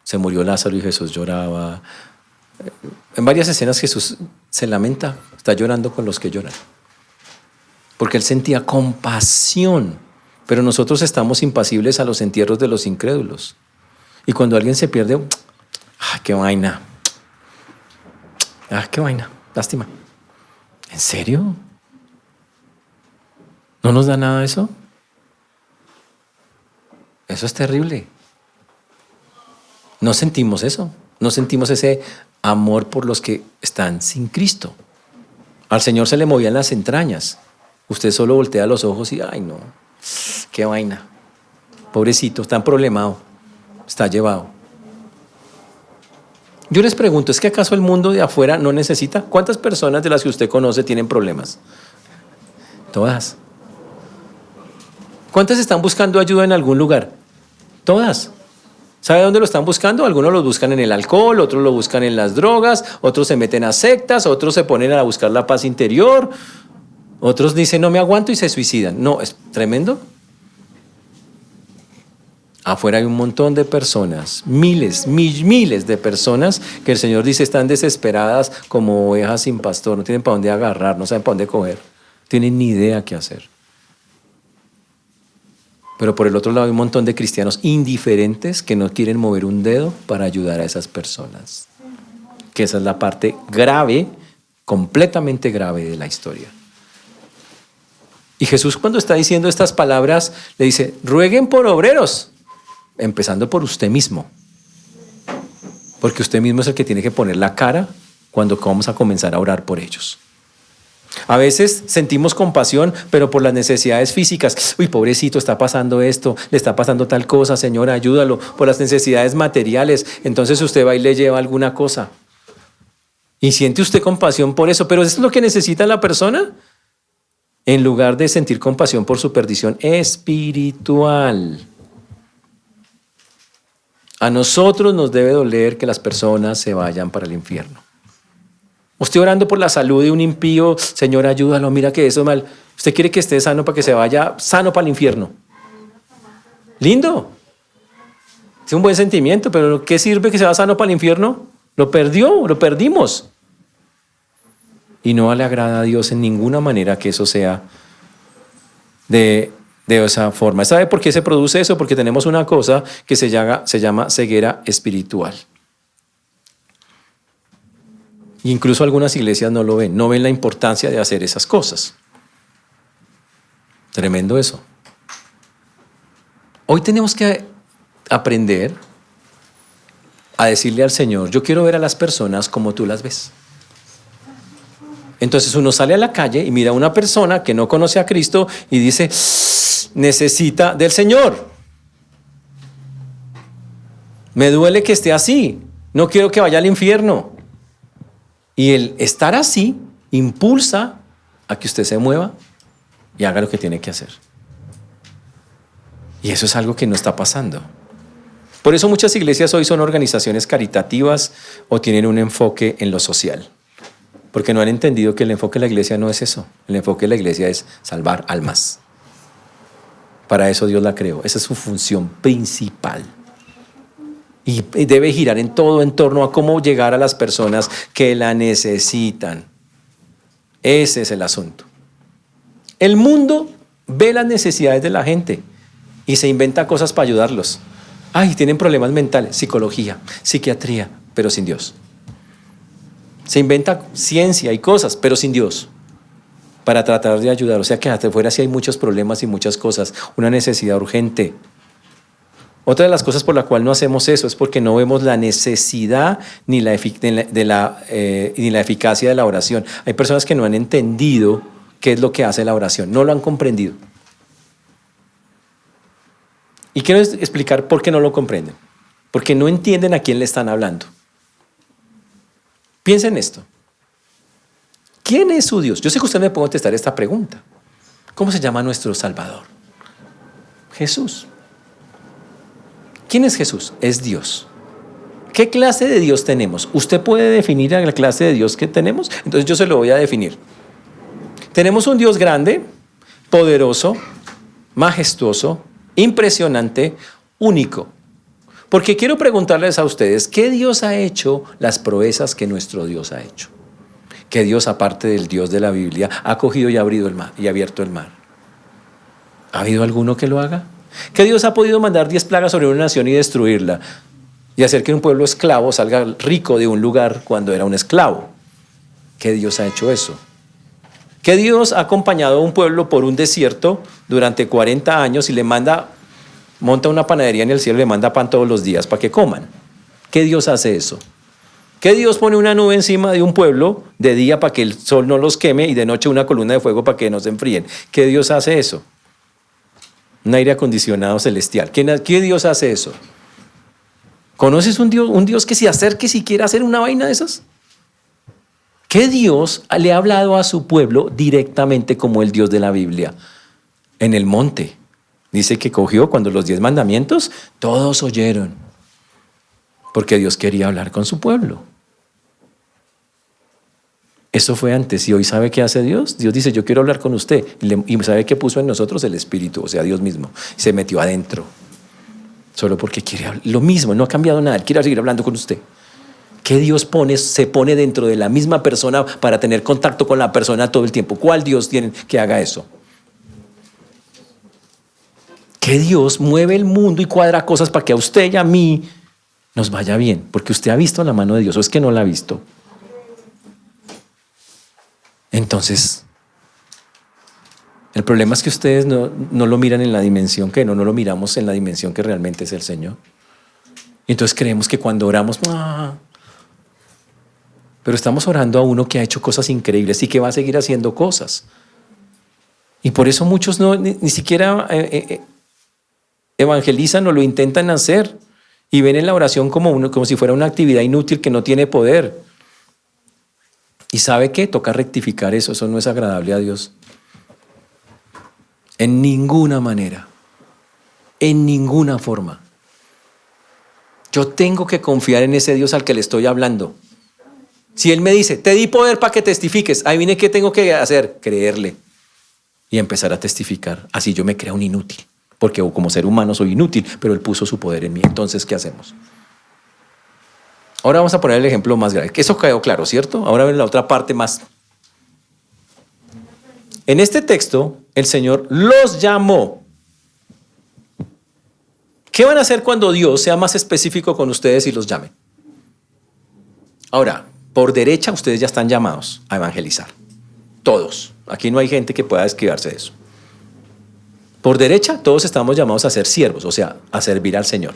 Se murió Lázaro y Jesús lloraba. En varias escenas Jesús se lamenta, está llorando con los que lloran. porque él sentía compasión, pero nosotros estamos impasibles a los entierros de los incrédulos. Y cuando alguien se pierde, qué vaina, qué vaina, lástima. ¿En serio? ¿No nos da nada eso? Eso es terrible. No sentimos eso, no sentimos ese amor por los que están sin Cristo. Al Señor se le movían las entrañas. Usted solo voltea los ojos y, ay no, qué vaina. Pobrecito, está problemado, está llevado. Yo les pregunto, ¿es que acaso el mundo de afuera no necesita? ¿Cuántas personas de las que usted conoce tienen problemas? Todas. ¿Cuántas están buscando ayuda en algún lugar? Todas. ¿Sabe dónde lo están buscando? Algunos lo buscan en el alcohol, otros lo buscan en las drogas, otros se meten a sectas, otros se ponen a buscar la paz interior, otros dicen no me aguanto y se suicidan. No, es tremendo. Afuera hay un montón de personas, miles de personas que el Señor dice están desesperadas como ovejas sin pastor, no tienen para dónde agarrar, no saben para dónde coger, no tienen ni idea qué hacer. Pero por el otro lado hay un montón de cristianos indiferentes que no quieren mover un dedo para ayudar a esas personas. Que esa es la parte grave, completamente grave de la historia. Y Jesús cuando está diciendo estas palabras le dice, rueguen por obreros, empezando por usted mismo. Porque usted mismo es el que tiene que poner la cara cuando vamos a comenzar a orar por ellos. A veces sentimos compasión, pero por las necesidades físicas. Uy, pobrecito, está pasando esto, le está pasando tal cosa, Señor, ayúdalo. Por las necesidades materiales, entonces usted va y le lleva alguna cosa. Y siente usted compasión por eso, pero ¿eso es lo que necesita la persona? En lugar de sentir compasión por su perdición espiritual. A nosotros nos debe doler que las personas se vayan para el infierno. Usted orando por la salud de un impío, Señor, ayúdalo, mira que eso es mal. Usted quiere que esté sano para que se vaya sano para el infierno. Lindo. Es un buen sentimiento, pero ¿qué sirve que se va sano para el infierno? Lo perdió, lo perdimos. Y no le agrada a Dios en ninguna manera que eso sea de esa forma. ¿Sabe por qué se produce eso? Porque tenemos una cosa que se llama ceguera espiritual. Incluso algunas iglesias no lo ven, no ven la importancia de hacer esas cosas. Tremendo eso. Hoy tenemos que aprender a decirle al Señor, yo quiero ver a las personas como tú las ves. Entonces uno sale a la calle y mira a una persona que no conoce a Cristo y dice, necesita del Señor. Me duele que esté así, no quiero que vaya al infierno. Y el estar así impulsa a que usted se mueva y haga lo que tiene que hacer. Y eso es algo que no está pasando. Por eso muchas iglesias hoy son organizaciones caritativas o tienen un enfoque en lo social. Porque no han entendido que el enfoque de la iglesia no es eso. El enfoque de la iglesia es salvar almas. Para eso Dios la creó. Esa es su función principal. Y debe girar en todo en torno a cómo llegar a las personas que la necesitan. Ese es el asunto. El mundo ve las necesidades de la gente y se inventa cosas para ayudarlos. Ay, tienen problemas mentales, psicología, psiquiatría, pero sin Dios. Se inventa ciencia y cosas, pero sin Dios, para tratar de ayudar. O sea que hasta afuera sí hay muchos problemas y muchas cosas, una necesidad urgente. Otra de las cosas por la cual no hacemos eso es porque no vemos la necesidad ni la eficacia de la oración. Hay personas que no han entendido qué es lo que hace la oración, no lo han comprendido. Y quiero explicar por qué no lo comprenden. Porque no entienden a quién le están hablando. Piensen en esto. ¿Quién es su Dios? Yo sé que usted me puede contestar esta pregunta. ¿Cómo se llama nuestro Salvador? Jesús. ¿Quién es Jesús? Es Dios. ¿Qué clase de Dios tenemos? ¿Usted puede definir la clase de Dios que tenemos? Entonces yo se lo voy a definir. Tenemos un Dios grande, poderoso, majestuoso, impresionante, único. Porque quiero preguntarles a ustedes, ¿qué Dios ha hecho las proezas que nuestro Dios ha hecho? ¿Qué Dios, aparte del Dios de la Biblia, ha cogido y ha abierto el mar, ¿Ha habido alguno que lo haga? ¿Qué Dios ha podido mandar 10 plagas sobre una nación y destruirla? Y hacer que un pueblo esclavo salga rico de un lugar cuando era un esclavo. ¿Qué Dios ha hecho eso? ¿Qué Dios ha acompañado a un pueblo por un desierto durante 40 años y le monta una panadería en el cielo y le manda pan todos los días para que coman? ¿Qué Dios hace eso? ¿Qué Dios pone una nube encima de un pueblo de día para que el sol no los queme y de noche una columna de fuego para que no se enfríen? ¿Qué Dios hace eso? Un aire acondicionado celestial. ¿Qué Dios hace eso? ¿Conoces un Dios que se acerque si quiere hacer una vaina de esas? ¿Qué Dios le ha hablado a su pueblo directamente como el Dios de la Biblia? En el monte. Dice que cogió cuando los 10 mandamientos, todos oyeron. Porque Dios quería hablar con su pueblo. Eso fue antes. ¿Y hoy sabe qué hace Dios? Dios dice, yo quiero hablar con usted. Y ¿sabe qué puso en nosotros? El Espíritu, o sea, Dios mismo. Se metió adentro. Solo porque quiere hablar. Lo mismo, no ha cambiado nada. Él quiere seguir hablando con usted. ¿Qué Dios se pone dentro de la misma persona para tener contacto con la persona todo el tiempo? ¿Cuál Dios tiene que haga eso? ¿Qué Dios mueve el mundo y cuadra cosas para que a usted y a mí nos vaya bien? Porque usted ha visto la mano de Dios, o es que no la ha visto. Entonces, el problema es que ustedes no lo miran en la dimensión que no lo miramos en la dimensión que realmente es el Señor. Y entonces creemos que cuando oramos, pero estamos orando a uno que ha hecho cosas increíbles y que va a seguir haciendo cosas. Y por eso muchos ni siquiera evangelizan o lo intentan hacer y ven en la oración como si fuera una actividad inútil que no tiene poder. ¿Y sabe qué? Toca rectificar eso. Eso no es agradable a Dios. En ninguna manera. En ninguna forma. Yo tengo que confiar en ese Dios al que le estoy hablando. Si Él me dice, te di poder para que testifiques, ahí viene, ¿qué tengo que hacer? Creerle y empezar a testificar. Así yo me creo un inútil, porque como ser humano soy inútil, pero Él puso su poder en mí. Entonces, ¿qué hacemos? Ahora vamos a poner el ejemplo más grave. Eso quedó claro, ¿cierto? Ahora ven la otra parte más. En este texto, el Señor los llamó. ¿Qué van a hacer cuando Dios sea más específico con ustedes y los llame? Ahora, por derecha, ustedes ya están llamados a evangelizar. Todos. Aquí no hay gente que pueda esquivarse de eso. Por derecha, todos estamos llamados a ser siervos, o sea, a servir al Señor.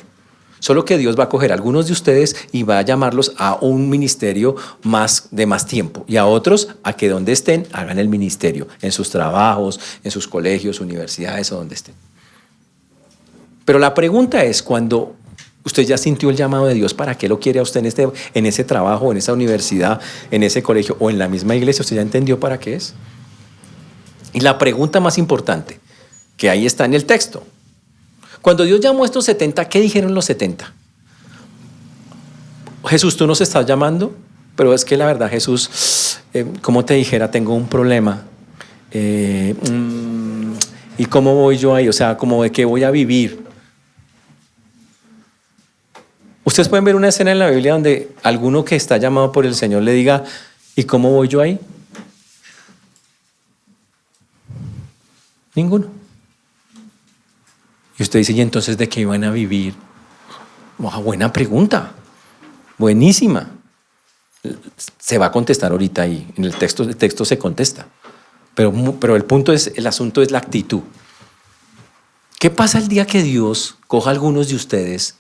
Solo que Dios va a coger a algunos de ustedes y va a llamarlos a un ministerio de más tiempo y a otros a que donde estén hagan el ministerio, en sus trabajos, en sus colegios, universidades o donde estén. Pero la pregunta es, cuando usted ya sintió el llamado de Dios, ¿para qué lo quiere a usted en ese trabajo, en esa universidad, en ese colegio o en la misma iglesia? ¿Usted ya entendió para qué es? Y la pregunta más importante, que ahí está en el texto. Cuando Dios llamó a estos 70, ¿qué dijeron los 70? Jesús, tú nos estás llamando, pero es que la verdad, Jesús, como te dijera, tengo un problema. ¿Y cómo voy yo ahí? O sea, ¿cómo de qué voy a vivir? Ustedes pueden ver una escena en la Biblia donde alguno que está llamado por el Señor le diga, ¿y cómo voy yo ahí? Ninguno. Y usted dice, ¿y entonces de qué iban a vivir? Buena pregunta, buenísima. Se va a contestar ahorita ahí, en el texto se contesta. Pero el asunto es la actitud. ¿Qué pasa el día que Dios coja a algunos de ustedes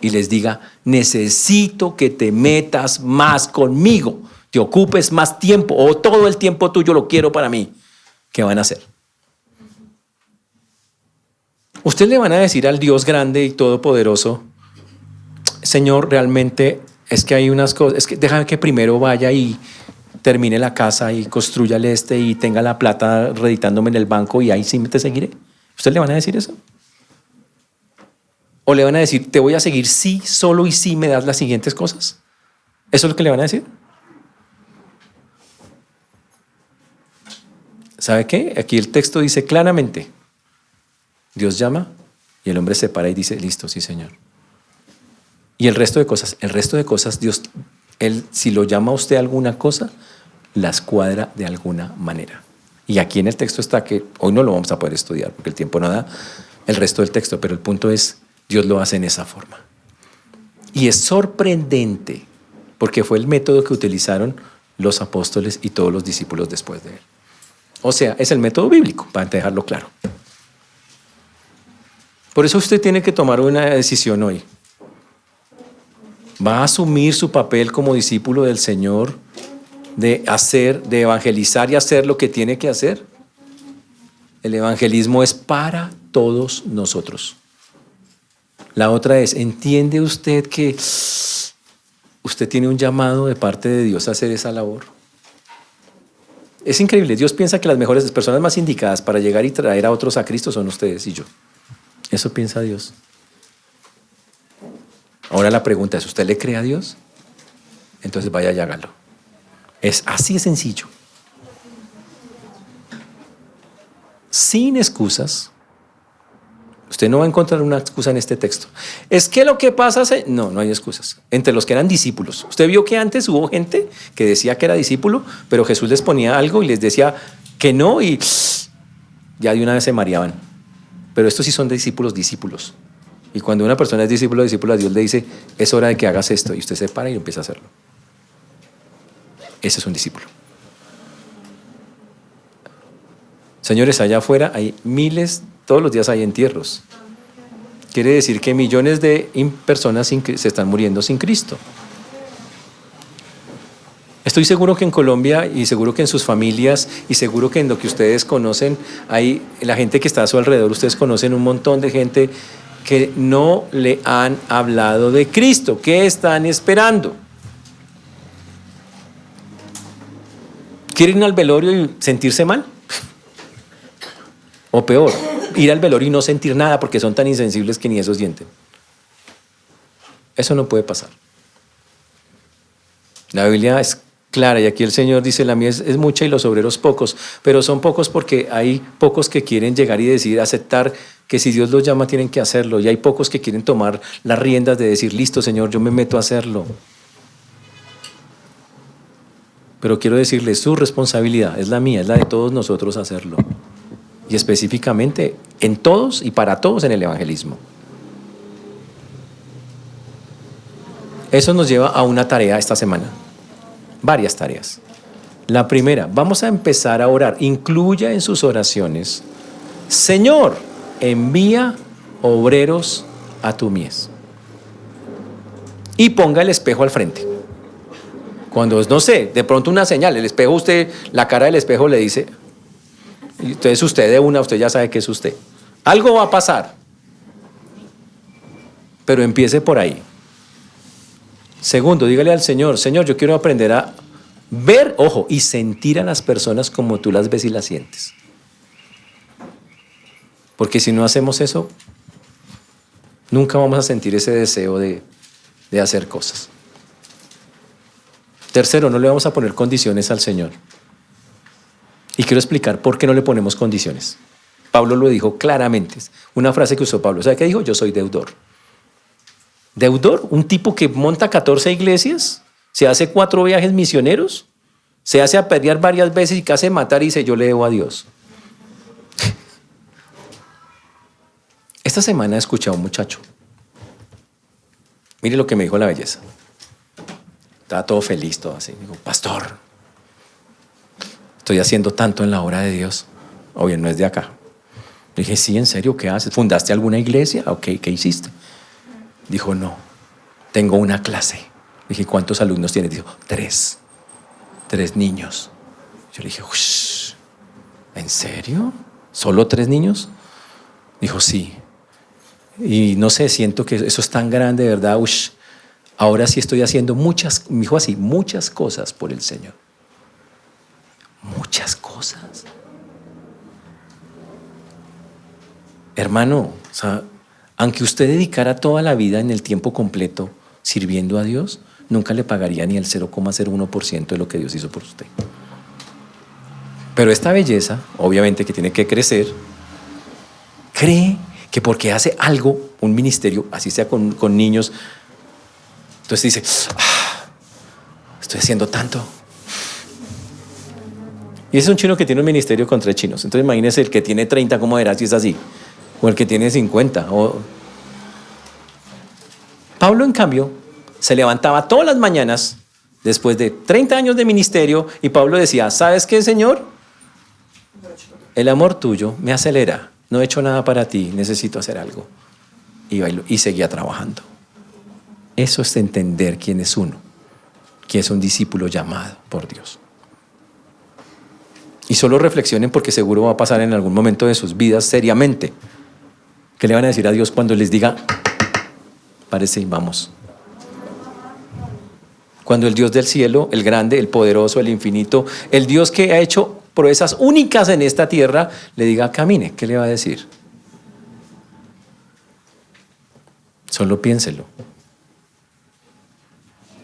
y les diga, necesito que te metas más conmigo, te ocupes más tiempo o todo el tiempo tuyo lo quiero para mí? ¿Qué van a hacer? Ustedes le van a decir al Dios grande y todopoderoso, Señor, realmente es que hay unas cosas, es que déjame que primero vaya y termine la casa y construyale y tenga la plata reditándome en el banco y ahí sí te seguiré. ¿Ustedes le van a decir eso? ¿O le van a decir, te voy a seguir sí, solo y sí me das las siguientes cosas? ¿Eso es lo que le van a decir? ¿Sabe qué? Aquí el texto dice claramente, Dios llama y el hombre se para y dice, listo, sí, Señor. Y el resto de cosas, Dios, Él, si lo llama a usted a alguna cosa, las cuadra de alguna manera. Y aquí en el texto está que hoy no lo vamos a poder estudiar porque el tiempo no da el resto del texto, pero el punto es, Dios lo hace en esa forma. Y es sorprendente porque fue el método que utilizaron los apóstoles y todos los discípulos después de él. O sea, es el método bíblico, para dejarlo claro. Por eso usted tiene que tomar una decisión hoy. ¿Va a asumir su papel como discípulo del Señor de hacer, de evangelizar y hacer lo que tiene que hacer? El evangelismo es para todos nosotros. La otra es, ¿entiende usted que usted tiene un llamado de parte de Dios a hacer esa labor? Es increíble. Dios piensa que las mejores personas más indicadas para llegar y traer a otros a Cristo son ustedes y yo. Eso piensa Dios. Ahora la pregunta es, ¿usted le cree a Dios? Entonces vaya y hágalo. Es así de sencillo. Sin excusas. Usted no va a encontrar una excusa en este texto. Es que lo que pasa... No, no hay excusas. Entre los que eran discípulos. Usted vio que antes hubo gente que decía que era discípulo, pero Jesús les ponía algo y les decía que no y ya de una vez se mareaban. Pero estos sí son discípulos. Y cuando una persona es discípulo, Dios le dice, es hora de que hagas esto. Y usted se para y empieza a hacerlo. Ese es un discípulo. Señores, allá afuera hay miles, todos los días hay entierros. Quiere decir que millones de personas se están muriendo sin Cristo. Estoy seguro que en Colombia y seguro que en sus familias y seguro que en lo que ustedes conocen, hay la gente que está a su alrededor, ustedes conocen un montón de gente que no le han hablado de Cristo. ¿Qué están esperando? ¿Quieren ir al velorio y sentirse mal? O peor, ir al velorio y no sentir nada porque son tan insensibles que ni eso sienten. Eso no puede pasar. La Biblia es clara y aquí el Señor dice, la mies es mucha y los obreros pocos, pero son pocos porque hay pocos que quieren llegar y decidir aceptar que si Dios los llama tienen que hacerlo, y hay pocos que quieren tomar las riendas de decir, listo Señor, yo me meto a hacerlo. Pero quiero decirles, su responsabilidad es la mía, es la de todos nosotros hacerlo. Y específicamente en todos y para todos en el evangelismo. Eso nos lleva a una tarea esta semana. Varias tareas. La primera, vamos a empezar a orar. Incluya en sus oraciones, Señor, envía obreros a tu mies. Y ponga el espejo al frente. Cuando, no sé, de pronto una señal, el espejo, usted, la cara del espejo le dice... Entonces usted de una, usted ya sabe que es usted. Algo va a pasar. Pero empiece por ahí. Segundo, dígale al Señor, Señor, yo quiero aprender a ver, ojo, y sentir a las personas como tú las ves y las sientes. Porque si no hacemos eso, nunca vamos a sentir ese deseo de hacer cosas. Tercero, no le vamos a poner condiciones al Señor. Y quiero explicar por qué no le ponemos condiciones. Pablo lo dijo claramente. Una frase que usó Pablo. ¿Sabe qué dijo? Yo soy deudor. ¿Deudor? Un tipo que monta 14 iglesias, se hace 4 viajes misioneros, se hace apedrear varias veces y casi matar y dice, yo le debo a Dios. Esta semana he escuchado a un muchacho. Mire lo que me dijo la belleza. Estaba todo feliz, todo así. Digo, pastor, estoy haciendo tanto en la obra de Dios. Obvio, no es de acá. Le dije, sí, ¿en serio? ¿Qué haces? ¿Fundaste alguna iglesia? Ok, ¿qué hiciste? Dijo, no, tengo una clase. Le dije, ¿cuántos alumnos tienes? Dijo, 3 niños. Yo le dije, uff, ¿en serio? ¿Solo 3 niños? Dijo, sí. Y no sé, siento que eso es tan grande, de verdad. Uff, ahora sí estoy haciendo muchas, me dijo así, muchas cosas por el Señor. Muchas cosas. Hermano, o sea, aunque usted dedicara toda la vida en el tiempo completo sirviendo a Dios, nunca le pagaría ni el 0,01% de lo que Dios hizo por usted. Pero esta belleza, obviamente que tiene que crecer, cree que porque hace algo, un ministerio, así sea con niños, entonces dice, estoy haciendo tanto. Y ese es un chino que tiene un ministerio con 3 chinos. Entonces imagínese el que tiene 30, ¿cómo era si es así? O el que tiene 50. Pablo, en cambio, se levantaba todas las mañanas después de 30 años de ministerio y Pablo decía, ¿sabes qué, Señor? El amor tuyo me acelera. No he hecho nada para ti, necesito hacer algo. Y seguía trabajando. Eso es entender quién es uno, que es un discípulo llamado por Dios. Y solo reflexionen porque seguro va a pasar en algún momento de sus vidas seriamente. ¿Qué le van a decir a Dios cuando les diga, parece y vamos? Cuando el Dios del cielo, el grande, el poderoso, el infinito, el Dios que ha hecho proezas únicas en esta tierra, le diga, camine, ¿qué le va a decir? Solo piénselo.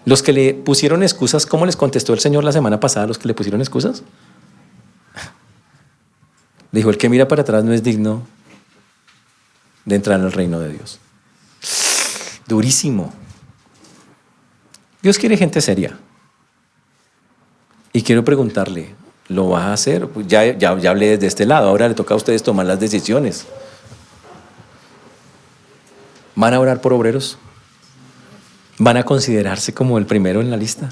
Los que le pusieron excusas, ¿cómo les contestó el Señor la semana pasada a los que le pusieron excusas? Dijo, el que mira para atrás no es digno de entrar en el reino de Dios. Durísimo. Dios quiere gente seria. Y quiero preguntarle, ¿lo va a hacer? Pues ya hablé desde este lado, ahora le toca a ustedes tomar las decisiones. ¿Van a orar por obreros? ¿Van a considerarse como el primero en la lista?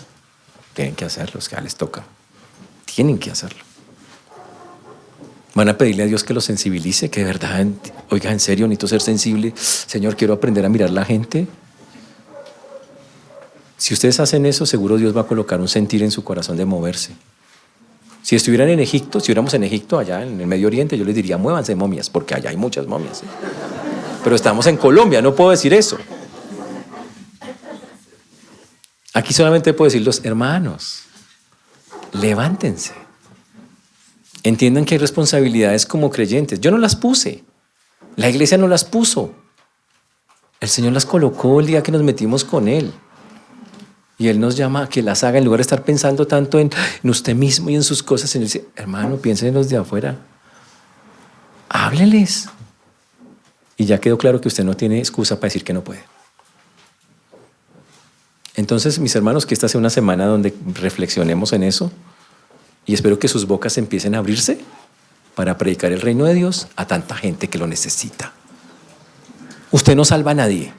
Tienen que hacerlo, es que ya les toca. Tienen que hacerlo. ¿Van a pedirle a Dios que los sensibilice? Que de verdad, oiga, en serio, necesito ser sensible. Señor, quiero aprender a mirar la gente. Si ustedes hacen eso, seguro Dios va a colocar un sentir en su corazón de moverse. Si estuvieran en Egipto, si hubiéramos en Egipto, allá en el Medio Oriente, yo les diría, muévanse momias, porque allá hay muchas momias. Pero estamos en Colombia, no puedo decir eso. Aquí solamente puedo decir los hermanos, levántense. Entiendan que hay responsabilidades como creyentes. Yo no las puse. La iglesia no las puso. El Señor las colocó el día que nos metimos con Él. Y Él nos llama a que las haga en lugar de estar pensando tanto en usted mismo y en sus cosas. Él dice, hermano, piensen en los de afuera. Hábleles. Y ya quedó claro que usted no tiene excusa para decir que no puede. Entonces, mis hermanos, que esta sea una semana donde reflexionemos en eso y espero que sus bocas empiecen a abrirse para predicar el reino de Dios a tanta gente que lo necesita. Usted no salva a nadie,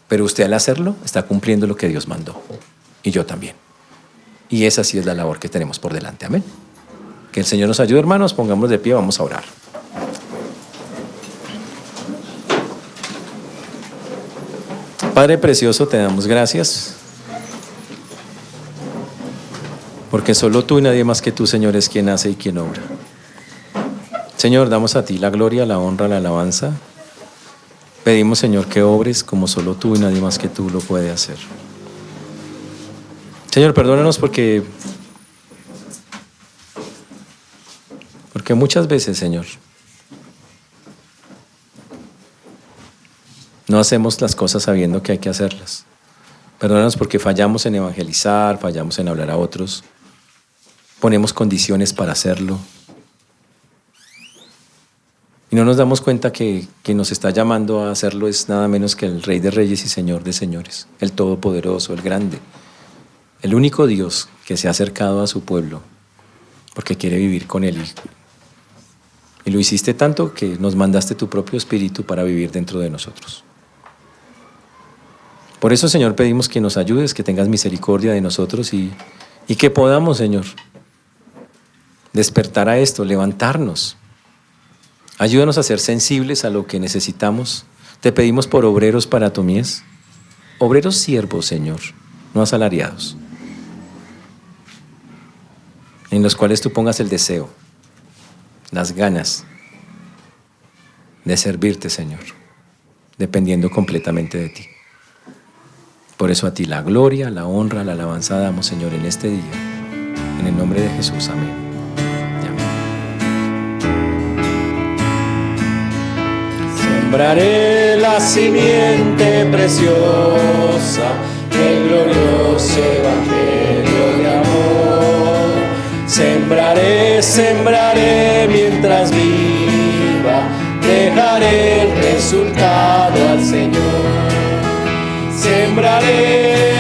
pero usted al hacerlo está cumpliendo lo que Dios mandó. Y yo también. Y esa sí es la labor que tenemos por delante. Amén. Que el Señor nos ayude, hermanos. Pongámonos de pie, vamos a orar. Padre precioso, te damos gracias. Porque solo tú y nadie más que tú, Señor, es quien hace y quien obra. Señor, damos a ti la gloria, la honra, la alabanza. Pedimos, Señor, que obres como solo tú y nadie más que tú lo puede hacer. Señor, perdónanos porque muchas veces, Señor, no hacemos las cosas sabiendo que hay que hacerlas. Perdónanos porque fallamos en evangelizar, fallamos en hablar a otros, ponemos condiciones para hacerlo. Y no nos damos cuenta que quien nos está llamando a hacerlo es nada menos que el Rey de Reyes y Señor de Señores, el Todopoderoso, el Grande, el único Dios que se ha acercado a su pueblo porque quiere vivir con Él. Y lo hiciste tanto que nos mandaste tu propio Espíritu para vivir dentro de nosotros. Por eso, Señor, pedimos que nos ayudes, que tengas misericordia de nosotros y que podamos, Señor, despertar a esto, levantarnos. Ayúdanos a ser sensibles a lo que necesitamos. Te pedimos por obreros para tu mies, obreros siervos, Señor, no asalariados, en los cuales tú pongas el deseo, las ganas de servirte, Señor, dependiendo completamente de ti. Por eso a ti la gloria, la honra, la alabanza damos, Señor, en este día. En el nombre de Jesús, amén. Sembraré la simiente preciosa, el glorioso evangelio de amor. Sembraré mientras viva, dejaré el resultado al Señor. Sembraré